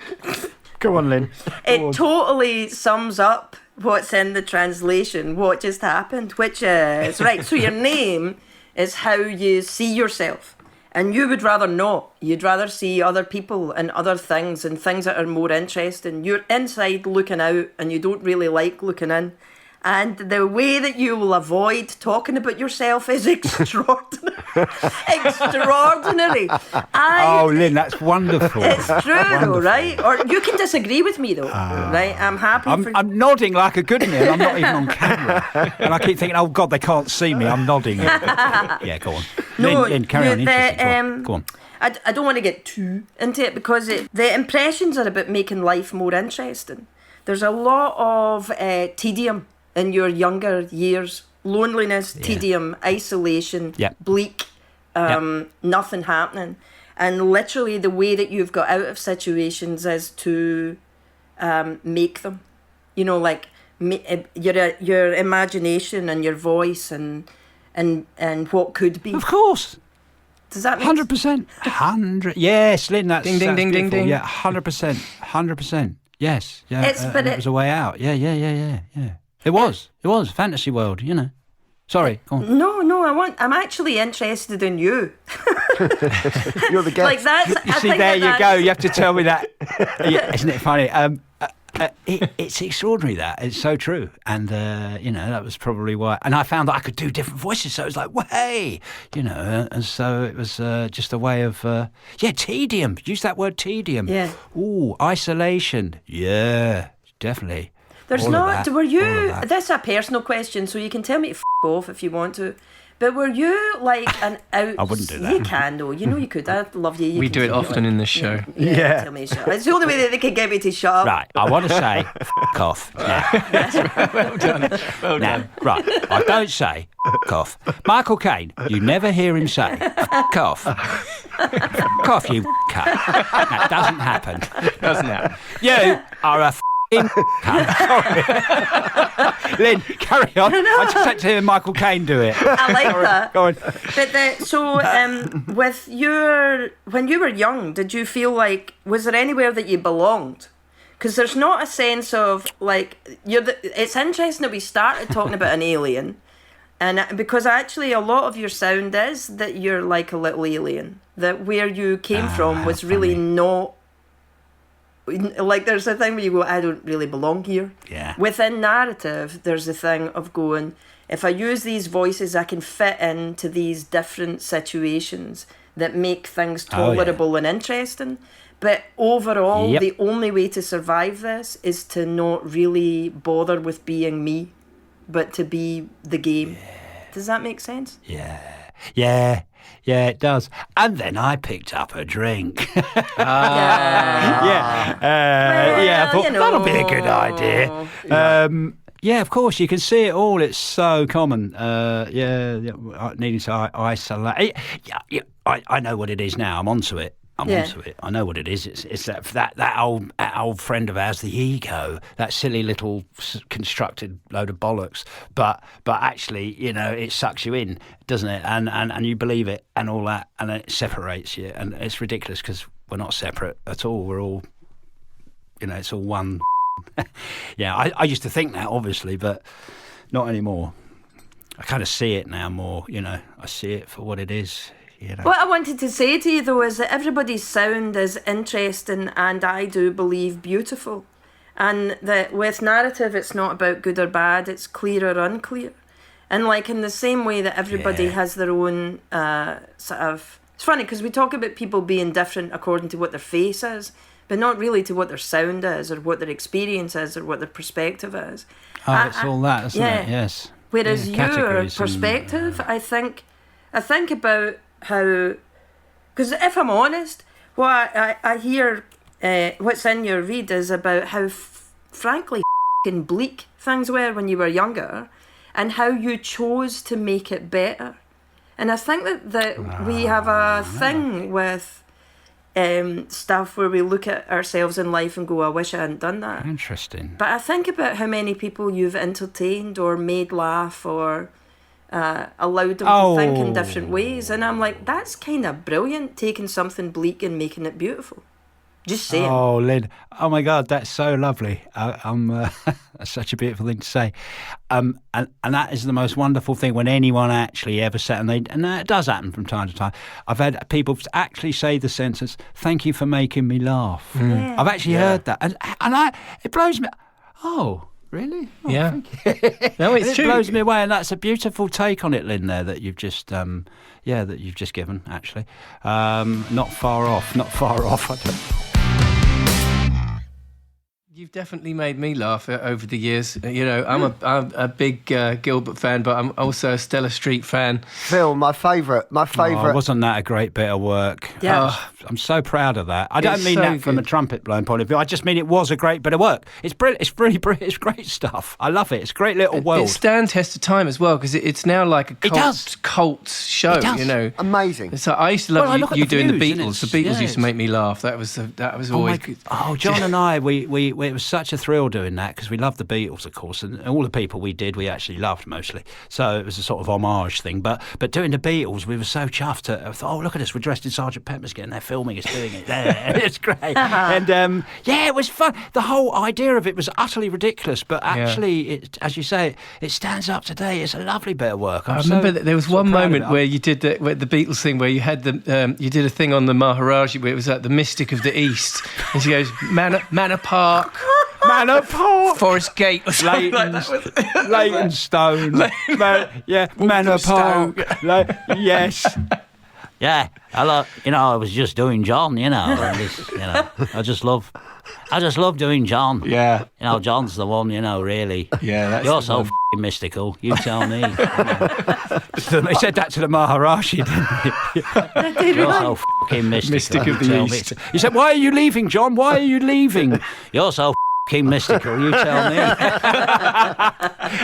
Go on, Lynn. it totally sums up what's in the translation, what just happened, which is, right, so your name is how you see yourself. And you would rather not. You'd rather see other people and other things and things that are more interesting. You're inside looking out and you don't really like looking in. And the way that you will avoid talking about yourself is extraordinary. Extraordinary. Lynn, that's wonderful. It's true, though, right? Or you can disagree with me, though, right? I'm happy for I'm nodding like a good man. I'm not even on camera. And I keep thinking, oh, God, they can't see me. I'm nodding. Yeah, go on. Lynn, carry on. Interesting. Go on. I don't want to get too into it because the impressions are about making life more interesting. There's a lot of tedium in your younger years. Loneliness, tedium, isolation, bleak, nothing happening. And literally the way that you've got out of situations is to make them. You know, like your imagination and your voice and what could be. Of course. Does that make 100%. 100. Yes, Lynn, that's Ding, ding, ding, ding, ding. Yeah, 100%. 100%. Yes. Yeah. It was a way out. Yeah. It was fantasy world, you know. Sorry, go on. No, I'm actually interested in you. You're the guest. Like that's. You see, there you go. You have to tell me that. Yeah, isn't it funny? It's extraordinary that. It's so true. And, that was probably why. And I found that I could do different voices. So it was like, well, hey, and so it was just a way of, tedium. Use that word tedium. Yeah. Ooh, isolation. Yeah, definitely. There's all not. of Were you? that. This is a personal question, so you can tell me to f off if you want to. But were you like an out? I wouldn't do that. You can though. You know you could. I love you. We do it often in this show. Yeah. Tell me to shut up. It's the only way that they can get me to shut up. Right, I want to say off. Yeah. Well done. Well Now, done. right, I don't say off. Michael Caine, you never hear him say off. Off, you cunt. That doesn't happen. Doesn't happen. You are a cunt. Lynn, carry on. I just had to hear Michael Caine do it. I like that. Go on. But with when you were young, did you feel like, was there anywhere that you belonged? Because there's not a sense of like it's interesting that we started talking about an alien, and because actually a lot of your sound is that you're like a little alien. That where you came from was really not like there's a thing where you go, I don't really belong here. Yeah. Within narrative, there's a thing of going, if I use these voices, I can fit into these different situations that make things tolerable and interesting. But overall, the only way to survive this is to not really bother with being me, but to be the game. Does that make sense? Yeah, it does. And then I picked up a drink. I thought that'll be a good idea. Yeah, of course, you can see it all. It's so common. Needing to isolate. I know what it is now. I'm onto it. Onto it. I know what it is. It's that old friend of ours, the ego, that silly little constructed load of bollocks. But actually, it sucks you in, doesn't it? And you believe it and all that, and it separates you. And it's ridiculous because we're not separate at all. We're all, it's all one. I used to think that, obviously, but not anymore. I kind of see it now more. I see it for what it is. What I wanted to say to you, though, is that everybody's sound is interesting and I do believe beautiful. And that with narrative, it's not about good or bad, it's clear or unclear. And like in the same way that everybody has their own sort of... It's funny because we talk about people being different according to what their face is, but not really to what their sound is or what their experience is or what their perspective is. It's all that, isn't it? Yes. Whereas your perspective, I think about how, because if I'm honest, what I hear, what's in your read is about how frankly f***ing bleak things were when you were younger, and how you chose to make it better. And I think that we have a thing with stuff where we look at ourselves in life and go, I wish I hadn't done that. Interesting. But I think about how many people you've entertained or made laugh or allowed them to think in different ways, and I'm like, that's kind of brilliant, taking something bleak and making it beautiful. Just saying. Oh, Lynn, oh my God, that's so lovely. That's such a beautiful thing to say, and that is the most wonderful thing when anyone actually ever said, and that does happen from time to time. I've had people actually say the sentence, "Thank you for making me laugh." I've actually heard that, and it blows me. Oh. Really? Oh, yeah. No, it's true. It blows me away, and that's a beautiful take on it, Lynn. There that you've just, that you've just given. Actually, not far off. I don't... You've definitely made me laugh over the years. I'm a big Gilbert fan, but I'm also a Stella Street fan. Phil, my favourite. Oh, wasn't that a great bit of work? Yeah. I'm so proud of that. I don't mean so that from a trumpet blowing point of view. I just mean it was a great bit of work. It's brilliant. It's really brilliant. It's great stuff. I love it. It's a great little world. It stands test of time as well because it's now like a cult show. It does. Amazing. So I used to love you doing the Beatles. The Beatles used to make me laugh. That was always. John and I, it was such a thrill doing that because we loved the Beatles, of course, and all the people we did, we actually loved mostly. So it was a sort of homage thing. But doing the Beatles, we were so chuffed. I thought, look at us, we're dressed in Sgt. Pepper's, getting there, filming us doing it. It's great. And it was fun. The whole idea of it was utterly ridiculous, but actually, it, as you say, it stands up today. It's a lovely bit of work. I remember that there was one moment where you did the Beatles thing where you had you did a thing on the Maharaji where it was like the Mystic of the East, and she goes Manor Park. Manor Park, Forest Gate, or something Leytonstone, Manor Park, yes. Yeah, I was just doing John, I just love doing John. Yeah. John's the one, really. Yeah, that's You're so f***ing mystical, you tell me. They said that to the Maharaji, didn't they? You're so f***ing mystical. Mystic of the East. He said, why are you leaving, John? Why are you leaving? You're so f***ing mystical, you tell me.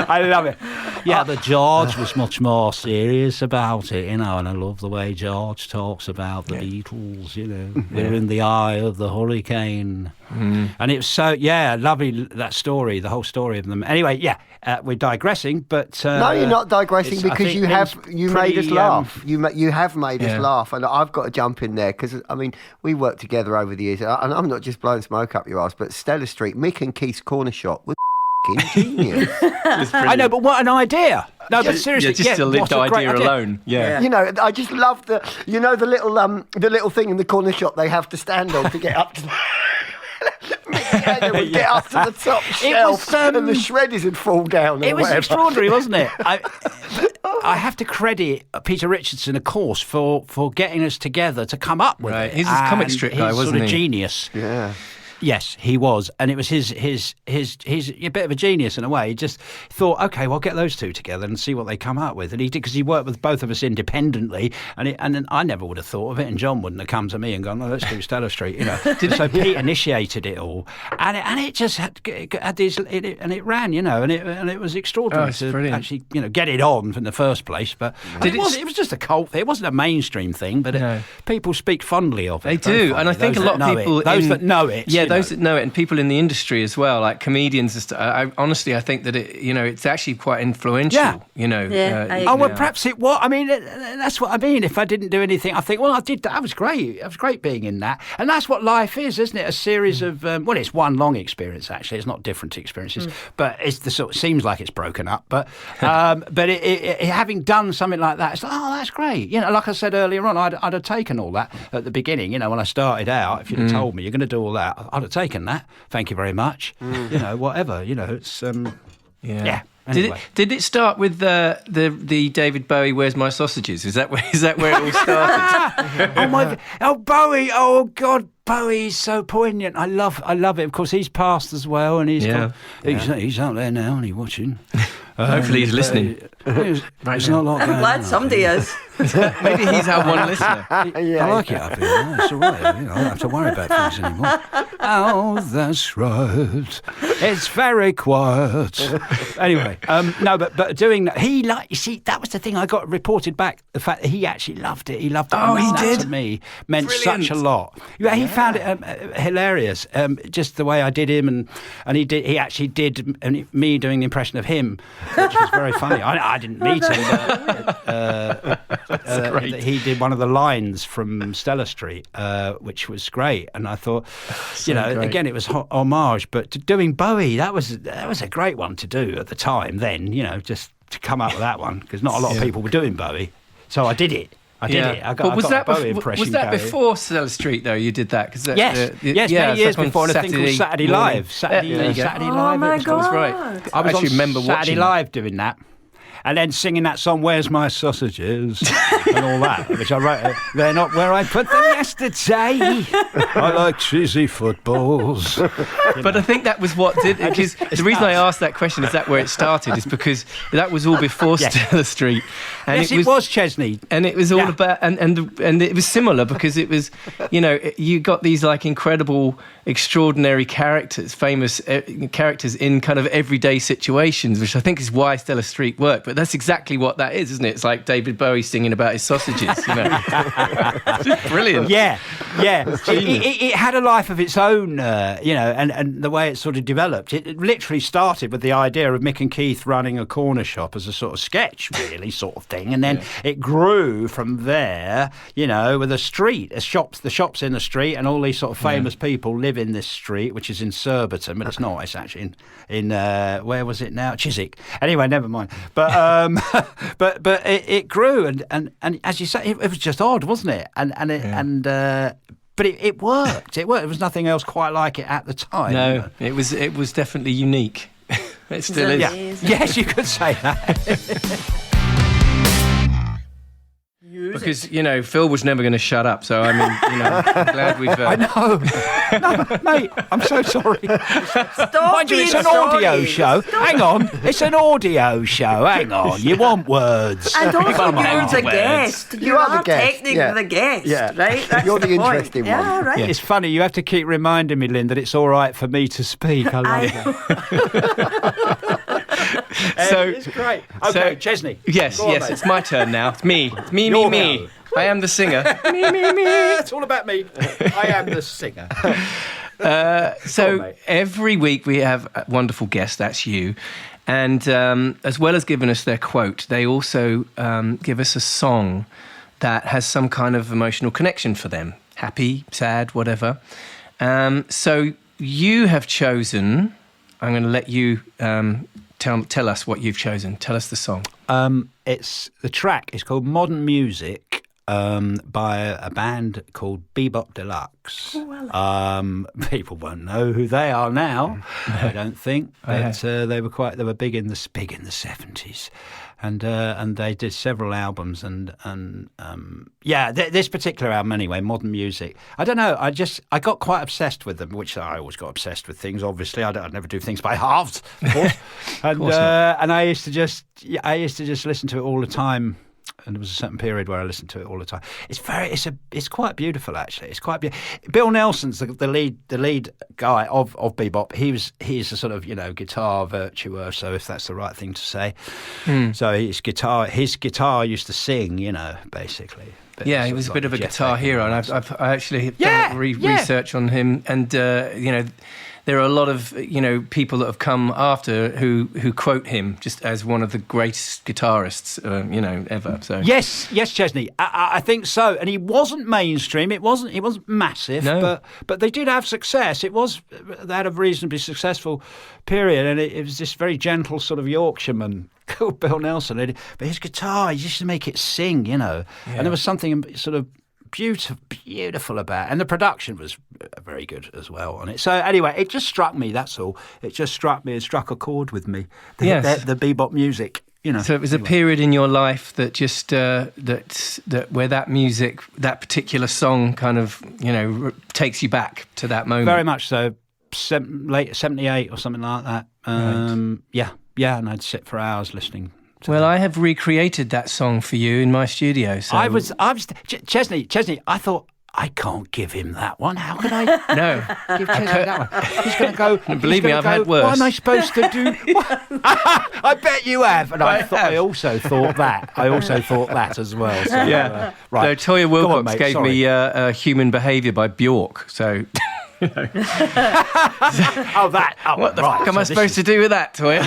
I love it. Yeah, but George was much more serious about it, and I love the way George talks about the Beatles, We're in the eye of the hurricane. And it was so, lovely, that story, the whole story of them. Anyway, we're digressing, but... no, you're not digressing because you made us laugh. You have made us laugh, and I've got to jump in there because, we worked together over the years, and I'm not just blowing smoke up your ass, but Stella Street, Mick and Keith's Corner Shop was genius. I know, but what an idea! No, but seriously, just to live the idea alone. Yeah. I just love the little thing in the corner shop they have to stand on to get up to. Mick Jagger would get up to the top shelf and the shredders would fall down. It was whatever. extraordinary, wasn't it? I have to credit Peter Richardson, of course, for getting us together to come up with it. He's a comic strip guy, wasn't sort of he? Genius. Yeah. Yes, he was, and it was his. He's a bit of a genius in a way. He just thought, okay, well, get those two together and see what they come up with. And he did, because he worked with both of us independently, and then I never would have thought of it, and John wouldn't have come to me and gone, "No, let's do Stella Street," you know. So Pete initiated it all, and it just had these, and it ran, you know, and it was extraordinary it's to brilliant. actually, you know, get it on in the first place. But it was just a cult thing. It wasn't a mainstream thing, but people speak fondly of it. They do, and I think a lot of people, those that know it, those that know it, and people in the industry as well, like comedians. And stuff, I think that it's actually quite influential. Yeah. You know. Well, perhaps it was. I mean, that's what I mean. If I didn't do anything, I think, well, I did. That was great. It was great being in that, and that's what life is, isn't it? A series of it's one long experience. Actually, it's not different experiences, but it's the sort. Seems like it's broken up, but having done something like that, it's like, oh, that's great. You know, like I said earlier on, I'd have taken all that at the beginning. You know, when I started out, if you'd have told me you're going to do all that, I'd have taken that. Thank you very much. You know, whatever. You know, it's yeah. Anyway. Did it start with the David Bowie "Where's My Sausages"? Is that where it all started? Bowie! Oh God, Bowie's so poignant. I love it. Of course, he's passed as well, and he's out there now, and he's watching. Hopefully, he's listening. It's not like I'm glad somebody is. Maybe he's our one listener. I like it up here. It's all right. You know, I don't have to worry about things anymore. Oh, that's right. It's very quiet. Anyway, no, but doing that, you see, that was the thing I got reported back. The fact that he actually loved it. He loved it. Oh, and he that did? To me meant Brilliant. such a lot. Yeah, he found it hilarious. Just the way I did him, and he actually did me doing the impression of him, which was very funny. I didn't meet him, but he did one of the lines from Stella Street, which was great. And I thought, great. again, it was homage, but doing Bowie, that was a great one to do at the time. Then, you know, just to come up with that one, because not a lot of people were doing Bowie, so I did it. I got a Bowie impression. Was that going. Before Stella Street, though? You did that? Yes, many years before, on a thing called Saturday Live. Saturday Live. Oh my God! That's right. I was actually on remember Saturday watching Live doing that. And then singing that song, "Where's My Sausages?" and all that, which I wrote. They're not where I put them yesterday. I like cheesy footballs. But I think that was what did it. Because the reason I asked that question is that where it started is because that was all before Stella Street. And Yes, it was Chesney. And it was all about, and it was similar because it was, you know, you got these like incredible, extraordinary characters, famous characters in kind of everyday situations, which I think is why Stella Street worked. But that's exactly what that is, isn't it? It's like David Bowie singing about his sausages, you know. It's just brilliant. Yeah. It had a life of its own, you know, and the way it sort of developed. It literally started with the idea of Mick and Keith running a corner shop as a sort of sketch, really, sort of thing. And then it grew from there, you know, with the shops in the street, and all these sort of famous people live in this street, which is in Surbiton, but it's not. It's actually in where was it now? Chiswick. Anyway, never mind. But but it grew, and as you say, it was just odd, wasn't it? But it worked. It worked. There was nothing else quite like it at the time. No, it was definitely unique. It still is. Yeah. Yes, you could say that. Because, you know, Phil was never going to shut up. So, I mean, you know, I'm glad we've... I know. No, mate, I'm so sorry. Stop Mind you, being it's an sorry. audio show. Hang on. It's an audio show. Hang on. You want words. And also, Come on, you're the words. guest. You are the guest, technically yeah. the guest, Yeah. right? That's You're the point. interesting one. Yeah, right. It's funny. You have to keep reminding me, Lynn, that it's all right for me to speak. I love that. So It's great. Okay, So- Chesney. Yes, Go on, yes, mate. it's my turn now. It's me. It's me, Your me. turn. I am the singer. Me. It's all about me. I am the singer. So mate. every week we have a wonderful guest, that's you. And as well as giving us their quote, they also give us a song that has some kind of emotional connection for them. Happy, sad, whatever. So you have chosen, I'm going to let you tell us what you've chosen. Tell us the song. The track is called Modern Music, by a band called Bebop Deluxe. People won't know who they are now, I don't think. But they were big in the 70s. And they did several albums this particular album anyway, Modern Music. I don't know. I got quite obsessed with them, which I always got obsessed with things. Obviously, I'd never do things by halves, of course. And I used to just listen to it all the time. And there was a certain period where I listened to it all the time. It's quite beautiful, actually. It's quite beautiful. Bill Nelson's the lead guy of Bebop. He's a sort of guitar virtuoso, if that's the right thing to say. So his guitar used to sing, basically. Yeah, he was a bit of a guitar hero, and I actually done research on him, and there are a lot of people that have come after who quote him just as one of the greatest guitarists ever. So yes, Chesney, I think so. And he wasn't mainstream. He wasn't massive. No. But they did have success. They had a reasonably successful period, and it was this very gentle sort of Yorkshireman called Bill Nelson. But his guitar, he used to make it sing, And there was something sort of beautiful about it. And the production was very good as well on it. So anyway, it just struck me, that's all. It just struck me. It struck a chord with me. The bebop music. So it was a period in your life that just that where that music, that particular song kind of takes you back to that moment. Very much so. Late 78 or something like that. Right. And I'd sit for hours listening. Well, I have recreated that song for you in my studio. So I was Chesney. I thought, I can't give him that one. How could I? No, give Chesney that one. He's going to go. Believe me, I've had worse. What am I supposed to do? I bet you have. And I also thought that as well. So, yeah. Right. So Toyah Willcox gave me Human Behaviour by Bjork. So. What the fuck am I supposed to do with that, Toyah?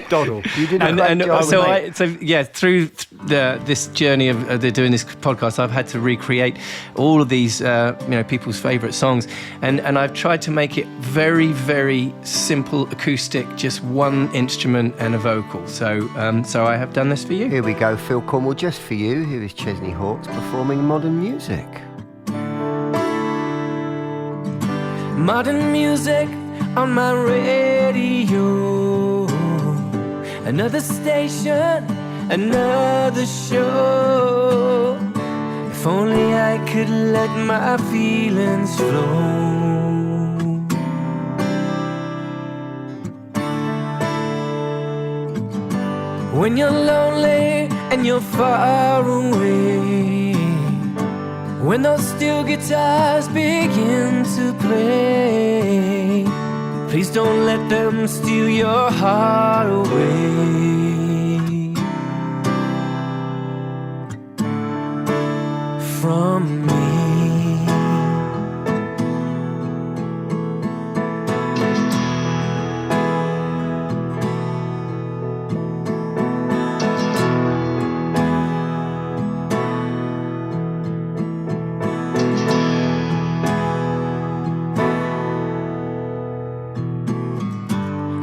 Doddle. You didn't. Through this journey of doing this podcast, I've had to recreate all of these, people's favourite songs, and I've tried to make it very, very simple acoustic, just one instrument and a vocal. So I have done this for you. Here we go, Phil Cornwall, just for you. Here is Chesney Hawkes performing Modern Music. Modern music on my radio. Another station, another show. If only I could let my feelings flow. When you're lonely and you're far away, when those steel guitars begin to play, please don't let them steal your heart away from me.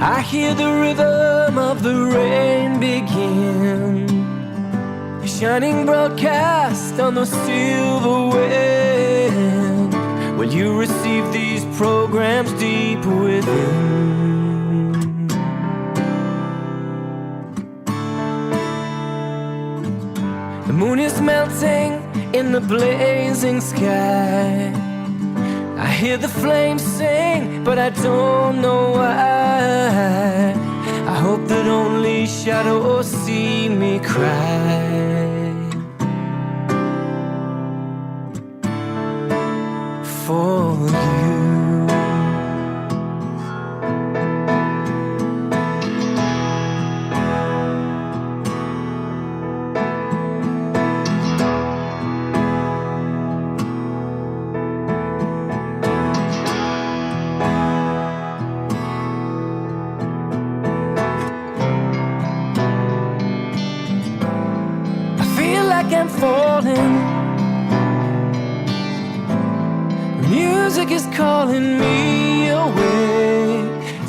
I hear the rhythm of the rain begin, a shining broadcast on the silver wind. Will you receive these programs deep within? The moon is melting in the blazing sky. I hear the flames sing, but I don't know why. I hope that only shadows see me cry for you. I'm falling. Music is calling me away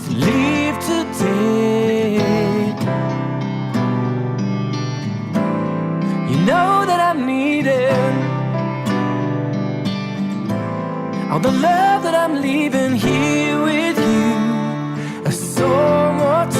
to leave today. You know that I need All the love that I'm leaving here with you, a song or two.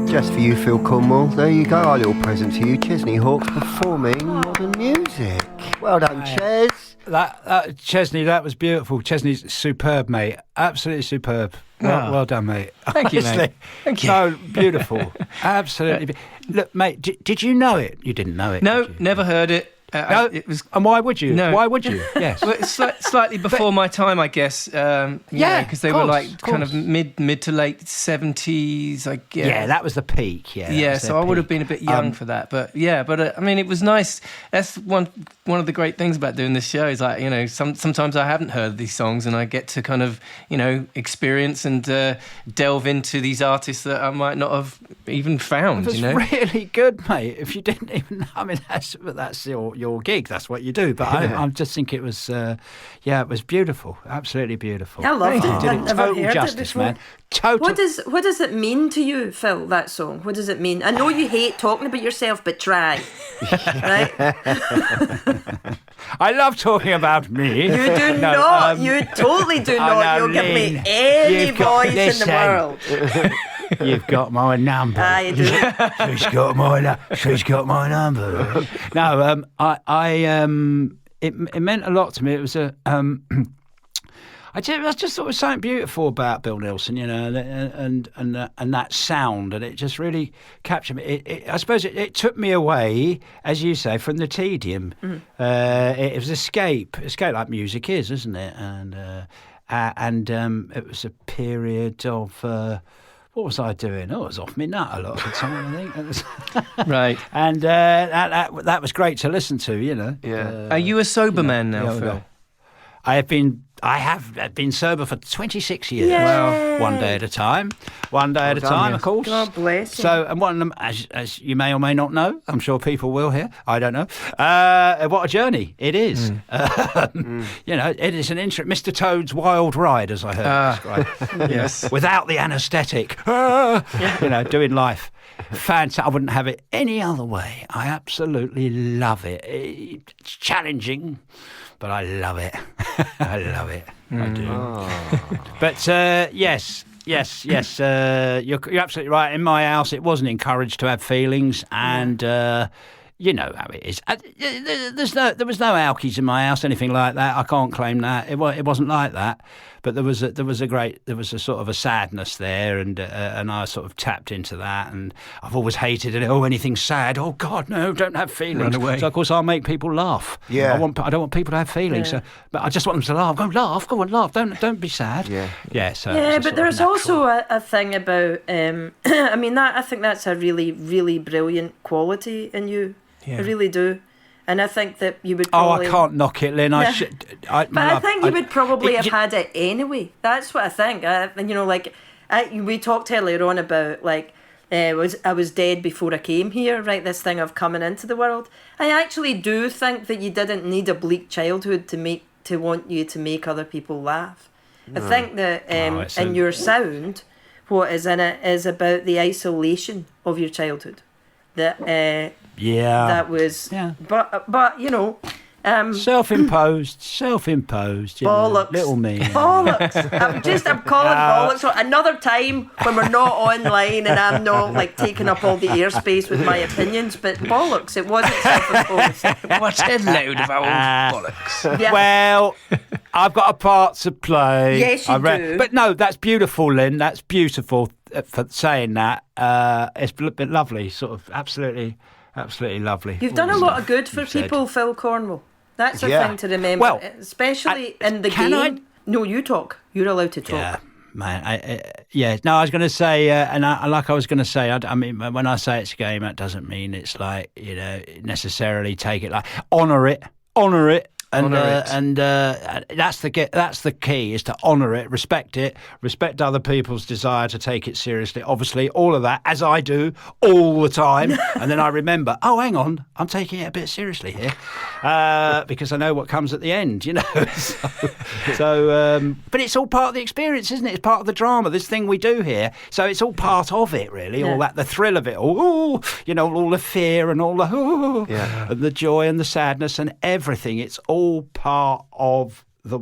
Just for you, Phil Cornwall. There you go, our little present to you. Chesney Hawkes performing modern music. Well done, Ches. That Chesney, that was beautiful. Chesney's superb, mate. Absolutely superb. Well done, mate. Thank you, Honestly, mate. Thank you. So beautiful. Absolutely. Look, mate, did you know it? You didn't know it. No, did you? never heard it. No, It was. and why would you? No. Why would you? Yes. Well, it's slightly before my time, I guess. Yeah, because they of were course, like of kind course. of mid to late 70s, I guess. Yeah, that was the peak. Yeah. that Yeah, was so their I would have peak. been a bit young for that, but I mean, it was nice. That's one of the great things about doing this show is like, you know, sometimes I haven't heard these songs and I get to kind of, you know, experience and delve into these artists that I might not have even found. It was You know, really good, mate. If you didn't even, I mean, that's your gig. That's what you do. But I just think it was, it was beautiful. Absolutely beautiful. I loved it. Did I'd it never total heard justice, it before. man. Total. What does it mean to you, Phil, that song? What does it mean? I know you hate talking about yourself, but try. Right? I love talking about me. You do not. You totally do not. know, You'll give me Lynn, any you've got- voice in listen. the world. You've got my number. I do. She's got my number. No, it meant a lot to me. It was a I just thought it was something beautiful about Bill Nilsson, you know, and that sound, and it just really captured me. I suppose it took me away, as you say, from the tedium. It was escape like music is, isn't it? And it was a period of. What was I doing? I was off my nut a lot of the time, I think. It was right? and that was great to listen to, you know. Yeah. Are you a sober man now, yeah, Phil? I have been sober for 26 years. Yay. Well, one day at a time. One day at a done, time, yes. of course. God bless you. So, and one of them, as you may or may not know, I'm sure people will hear. I don't know. What a journey it is. You know, it is an Mr. Toad's wild ride, as I heard described. Yes. Without the anaesthetic. You know, doing life. Fantastic. I wouldn't have it any other way. I absolutely love it. It's challenging, but I love it. I love it. I do. But yes. You're absolutely right. In my house, it wasn't encouraged to have feelings, and you know how it is. There was no alkies in my house, anything like that. I can't claim that. It wasn't like that. But there was a sort of a sadness there, and I sort of tapped into that. And I've always hated it. Oh, anything sad. Oh God, no, don't have feelings. Run away. So of course I'll make people laugh. Yeah. I don't want people to have feelings. Yeah. So, but I just want them to laugh. Go on, laugh. Don't be sad. Yeah. Yeah. So Yeah, it's a but sort of there's natural- also a thing about. I mean, I think that's a really, really brilliant quality in you. Yeah. I really do, and I think that you would. Oh, Probably, I can't knock it, Lynn. I Yeah. should. But I think you would probably have had it anyway. That's what I think. You know, like we talked earlier on about like I was dead before I came here. Right, this thing of coming into the world. I actually do think that you didn't need a bleak childhood to want you to make other people laugh. I think that it's in a- your sound, what is in it is about the isolation of your childhood. That that was. Yeah. But you know. Self-imposed. You Bollocks. know, little me. Bollocks. I'm calling bollocks. So another time when we're not online and I'm not like taking up all the airspace with my opinions, but bollocks. It wasn't self-imposed. What a load of old bollocks. Yeah. Well, I've got a part to play. Yes, you do. But no, that's beautiful, Lynn. That's beautiful for saying that. It's been lovely, sort of absolutely lovely. You've done a lot of good for you've said. people, Phil Cornwall. That's a Yeah. thing to remember, Well, especially in the can game. I- No, you talk. You're allowed to talk. Yeah, man. No, I was going to say, I mean, when I say it's a game, that doesn't mean it's like, you know, necessarily take it like honour it. And Honour it. that's the key, is to honour it, respect other people's desire to take it seriously. Obviously, all of that, as I do all the time, and then I remember, oh, hang on, I'm taking it a bit seriously here, because I know what comes at the end, you know. But it's all part of the experience, isn't it? It's part of the drama, this thing we do here. So it's all part of it, really. All that, the thrill of it, all the fear and all the and the joy and the sadness and everything. It's all part of the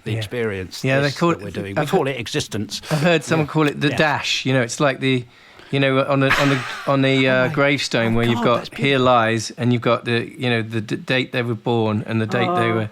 experience. Yeah, they call that we're doing. We call it existence. I've heard someone call it the dash. You know, it's like the, on the gravestone where you've got "Here lies," and you've got the date they were born and the date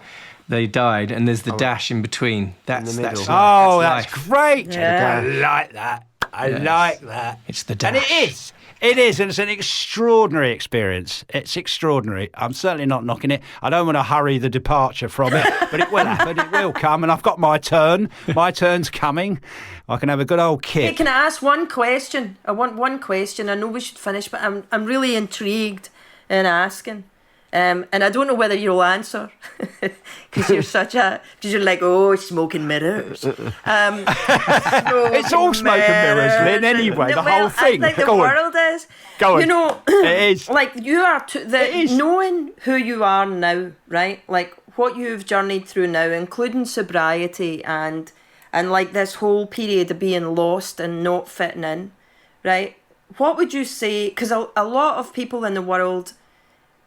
they died, and there's the dash in between. That's middle. That's great. Yeah. I like that. I like that. It's the dash. And it is. It is, and it's an extraordinary experience. It's extraordinary. I'm certainly not knocking it. I don't want to hurry the departure from it, but it will happen. It will come, and I've got my turn. My turn's coming. I can have a good old kick. Hey, can I ask one question? I want one question. I know we should finish, but I'm really intrigued in asking. And I don't know whether you'll answer, because you're like, oh, smoking mirrors. It's all smoke and mirrors, Lynn, anyway, the whole thing. I think the Go on. world is. Go on. You know, It is. like you are, It is. knowing who you are now, right? Like what you've journeyed through now, including sobriety and like this whole period of being lost and not fitting in, right? What would you say? Because a lot of people in the world,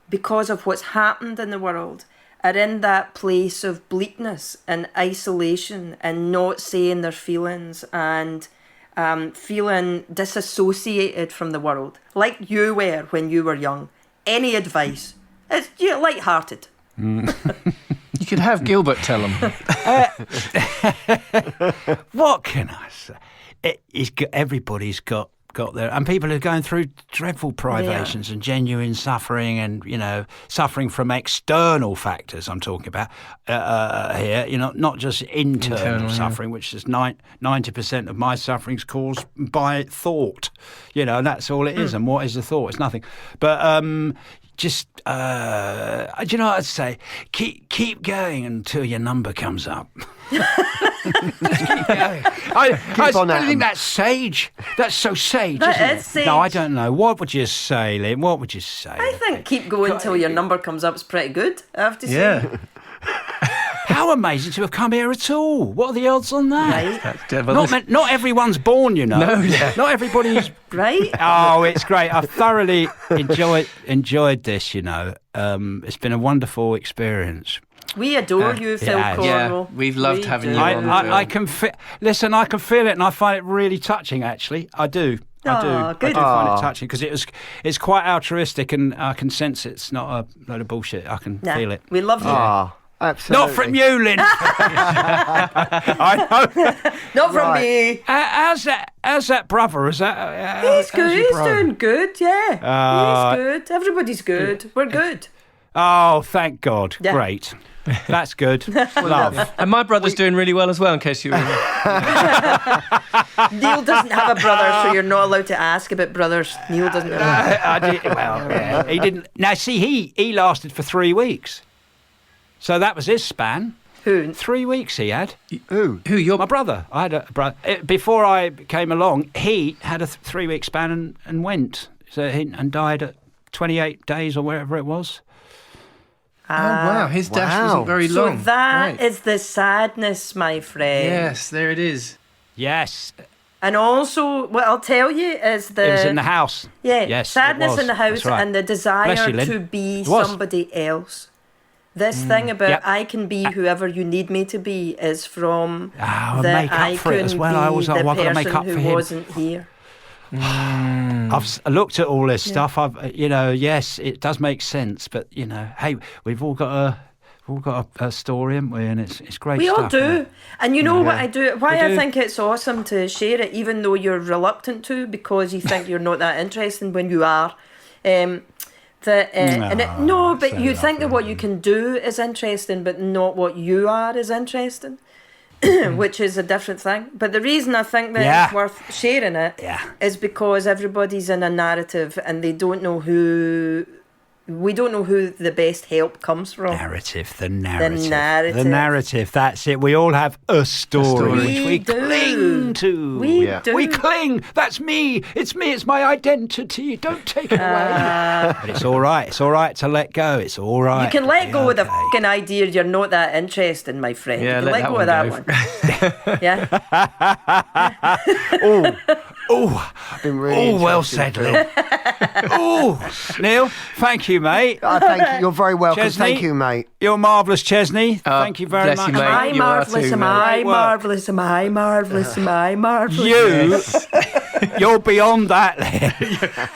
because of what's happened in the world, are in that place of bleakness and isolation and not saying their feelings and feeling disassociated from the world, like you were when you were young. Any advice? It's light-hearted. You could have Gilbert tell them. What can I say? Everybody's got there, and people are going through dreadful privations and genuine suffering, and suffering from external factors. I'm talking about here, not just internal suffering, which is 90% of my suffering's caused by thought. And that's all it is. And what is the thought? It's nothing. But just do you know what I'd say? Keep going until your number comes up. Just keep going. I think that's sage. That's so sage, isn't it? Is sage. No, I don't know. What would you say, Lynn? What would you say? I think keep going till your number comes up is pretty good, I have to say. Yeah. How amazing to have come here at all. What are the odds on that? Right? Not everyone's born, No, yeah. Not everybody's... Right? Oh, it's great. I've thoroughly enjoyed this, It's been a wonderful experience. We adore you, Phil Cornwall. Yeah, we've loved having you on. I can listen. I can feel it, and I find it really touching. Actually, I do. Good. I do find it touching because it's quite altruistic, and I can sense it's not a load of bullshit. I can feel it. We love you. Absolutely. Not from you, Lynn. I know. Not from me. How's that brother? Is that? He's good. He's doing good. Yeah. He's good. Everybody's good. We're good. Oh, thank God. Yeah. Great. That's good. Love. And my brother's doing really well as well, in case you were... Neil doesn't have a brother, so you're not allowed to ask about brothers. Neil doesn't have he didn't. Now, see, he lasted for 3 weeks. So that was his span. Who? 3 weeks he had. Who? My brother. I had a brother. Before I came along, he had a 3-week span and went. And died at 28 days or wherever it was. Oh, wow. His dash wasn't very So long. that is the sadness, my friend. Yes, there it is. Yes. And also, what I'll tell you is It was in the house. Yeah, Yes, sadness it was. in the house That's right. and the desire Bless you, Lynn. to be It was. somebody else. This thing about Yep. I can be whoever you need me to be is from Oh, the make up I for it as can well. be I always the thought, well, I've got to person make up who for him. wasn't here. I've looked at all this stuff. Yes, it does make sense. But hey, we've all got a story, haven't we? And it's great. We stuff, all do. isn't it? And you know what I do? Why We I do. think it's awesome to share it, even though you're reluctant to, because you think you're not that interesting when you are. But you think that what you can do is interesting, but not what you are is interesting, which is a different thing. But the reason I think that it's worth sharing it is because everybody's in a narrative and they don't know who we don't know who the best help comes from. The narrative. The narrative. The narrative. That's it. We all have a story which We we do. cling to. We Yeah. do. We cling. That's me. It's me. It's my identity. Don't take it away. But it's all right. It's all right to let go. It's all right. You can let go of the Okay. fucking idea you're not that interested, my friend. Yeah, you can let let go of that one. Yeah. I've been really Well interested, said, Phil. Neil. Neil, thank you, mate. Thank you. You're very welcome. Chesney? Thank you, mate. You're marvellous, Chesney. Thank you very bless much. you, mate. Am I You are marvellous? too, Am mate. I Great work. marvellous? Am I marvellous? Am I marvellous? You're beyond that, Lynn.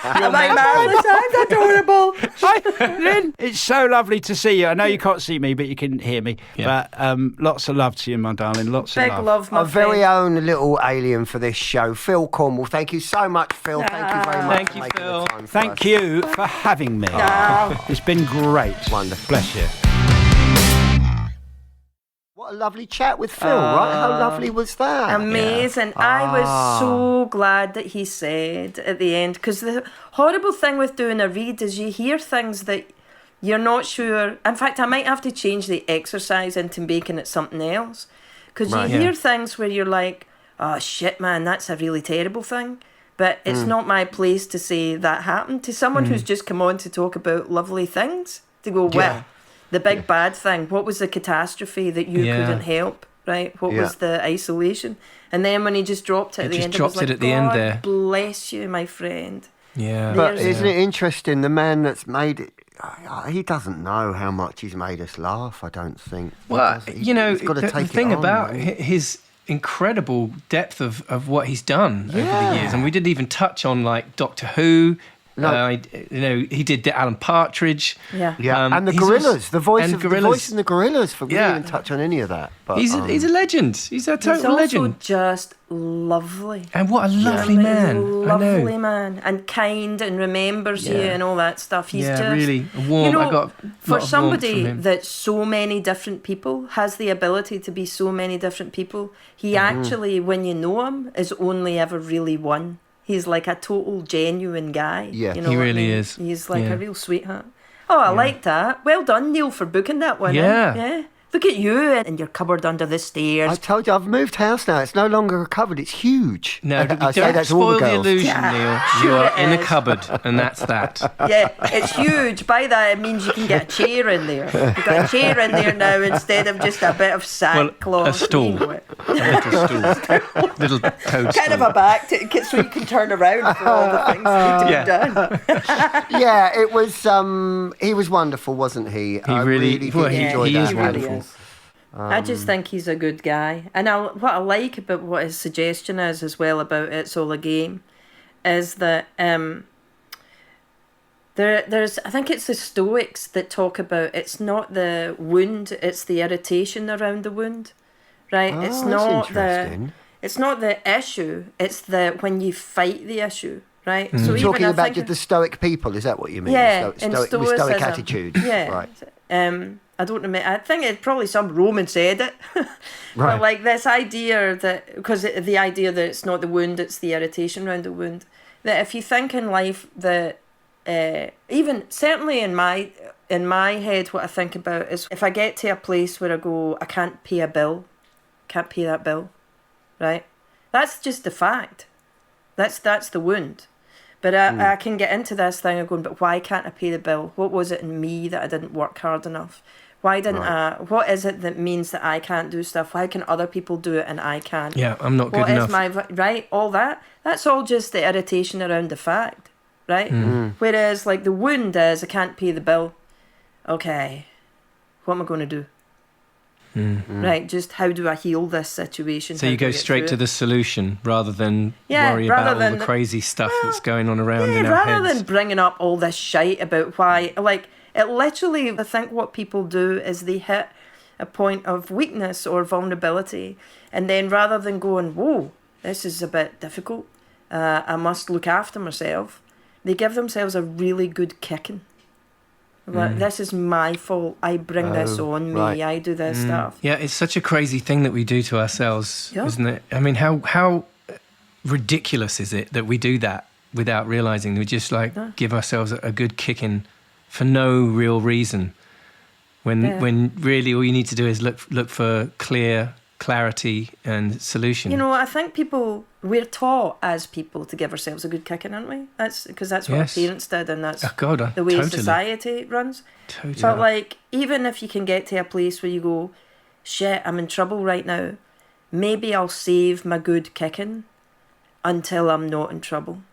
Am I marvellous? I'm adorable. Lynn, it's so lovely to see you. I know you can't see me, but you can hear me. Yeah. But lots of love to you, my darling. Lots Big of love, my Our very friend. own little alien for this show, Phil Cornwall. Thank you so much, Phil. Thank you very much Thank for you, making Phil. the time for Thank us. you for having me. It's been great. Wonderful. Bless you. What a lovely chat with Phil, right? How lovely was that? Amazing. I was so glad that he said at the end, because the horrible thing with doing a read is you hear things that you're not sure. In fact, I might have to change the exercise into making it something else, because Right. you hear things where you're like, oh shit, man, that's a really terrible thing. But it's not my place to say that happened to someone who's just come on to talk about lovely things. To go, well, the big bad thing, what was the catastrophe that you Yeah. couldn't help, right? What Yeah. was the isolation? And then when he just dropped it at the just end, drops it was like, it at the end God there. bless you, my friend. Yeah. But There's- isn't it interesting? The man that's made it, he doesn't know how much he's made us laugh, I don't think. He Well, doesn't. you know, he's got to the take thing it on, about right? his incredible depth of what he's done over the years, and we didn't even touch on like Doctor Who. No. He did the Alan Partridge. Yeah. Yeah, and the he's Gorillas, also- the voice and of the Gorillas. voice in the Gorillas. We Yeah. didn't even touch on any of that. But He's a legend. He's a He's total also legend. just lovely. And what a lovely man. Lovely I know. man. And kind and remembers you Yeah. and all that stuff. He's Yeah, just really warm. You know, I got a lot for of warmth somebody from him. that so many different people has the ability to be so many different people, he actually, when you know him, is only ever really one. He's like a total genuine guy. Yeah. You know He what I really mean? is. He's like Yeah. a real sweetheart. Oh, I like that. Well done, Neil, for booking that one. Yeah. Yeah. Look at you in your cupboard under the stairs. I told you, I've moved house now. It's no longer a cupboard. It's huge. No, I say don't that to all spoil the the girls. illusion, Yeah, Neil. sure You are it in a is. cupboard, and that's that. Yeah, it's huge. By that, it means you can get a chair in there. You've got a chair in there now instead of just a bit of sackcloth. a stool. You know it. A little stool. Little toadstool. Kind of a back to, so you can turn around for all the things that need to be done. Yeah, it was. He was wonderful, wasn't he? I really- well, did he- enjoy he that. is wonderful. is. I just think he's a good guy. And what I like about what his suggestion is as well about It's All a Game is that there's I think it's the Stoics that talk about it's not the wound, it's the irritation around the wound. Right? Oh, it's that's not interesting. it's not the issue, it's the when you fight the issue. Right? So You're talking I about think just the Stoic people, is that what you mean? yeah, The in Stoic, with Stoic Stoicism. attitudes. Yeah. Right. I don't remember. I think it's probably some Roman said it. Right. But like this idea that, because the idea that it's not the wound, it's the irritation around the wound. That if you think in life that, even certainly in my head, what I think about is if I get to a place where I go, I can't pay a bill, can't pay that bill, right? That's just the fact. That's the wound. But I can get into this thing of going, but why can't I pay the bill? What was it in me that I didn't work hard enough? Why didn't I? What is it that means that I can't do stuff? Why can other people do it and I can't? Yeah, I'm not good What is enough. my right? All that. That's all just the irritation around the fact, right? Whereas like the wound is I can't pay the bill. Okay, what am I going to do? Right, just how do I heal this situation? So How you do I go get straight through to it? the solution rather than Yeah, worry rather about all than- the crazy stuff that's going on around in our rather heads. than bringing up all this shite about why, like, it literally, I think what people do is they hit a point of weakness or vulnerability, and then rather than going, whoa, this is a bit difficult, I must look after myself, they give themselves a really good kicking. Like, this is my fault. I bring this on me. right. I do this stuff. Yeah, it's such a crazy thing that we do to ourselves, Yeah. isn't it? I mean, how ridiculous is it that we do that without realizing? We just like give ourselves a good kicking for no real reason. When really all you need to do is look for clarity and solution. You know, I think we're taught as people to give ourselves a good kicking, aren't we? That's what our parents did, and that's the way society runs. Totally. But like, even if you can get to a place where you go, shit, I'm in trouble right now, maybe I'll save my good kicking until I'm not in trouble.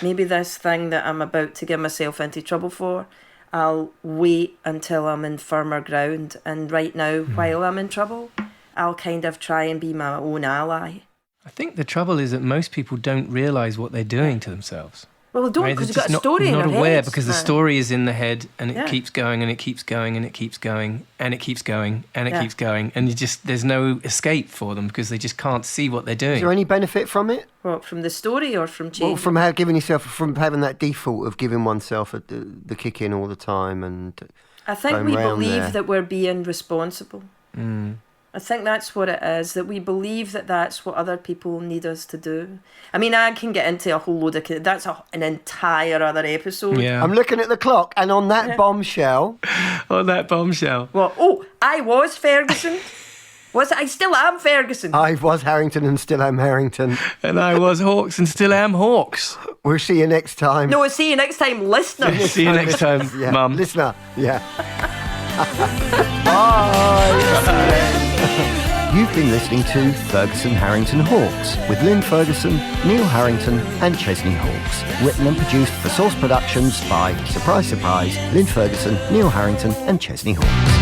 Maybe this thing that I'm about to get myself into trouble for, I'll wait until I'm in firmer ground, and right now, while I'm in trouble, I'll kind of try and be my own ally. I think the trouble is that most people don't realise what they're doing to themselves. Well, they don't, because you've got a story in their head. Not aware, because the story is in the head, and it keeps going, and it keeps going, and it keeps going, and it keeps going, and it keeps going, and there's no escape for them because they just can't see what they're doing. Is there any benefit from it? What, from the story or from change? Well, from having that default of giving oneself the kick in all the time, and I think we believe that we're being responsible. I think that's what it is, that we believe that that's what other people need us to do. I mean, I can get into a whole load of... That's an entire other episode. Yeah. I'm looking at the clock, and on that bombshell... On that bombshell. Well, I was Ferguson. I still am Ferguson. I was Harrington and still am Harrington. And I was Hawks and still am Hawks. We'll see you next time. No, see you next time, listener. See you next time, Mum. Listener, Bye. You've been listening to Ferguson Harrington Hawks with Lynn Ferguson, Neil Harrington and Chesney Hawks. Written and produced for Source Productions by, surprise, surprise, Lynn Ferguson, Neil Harrington and Chesney Hawks.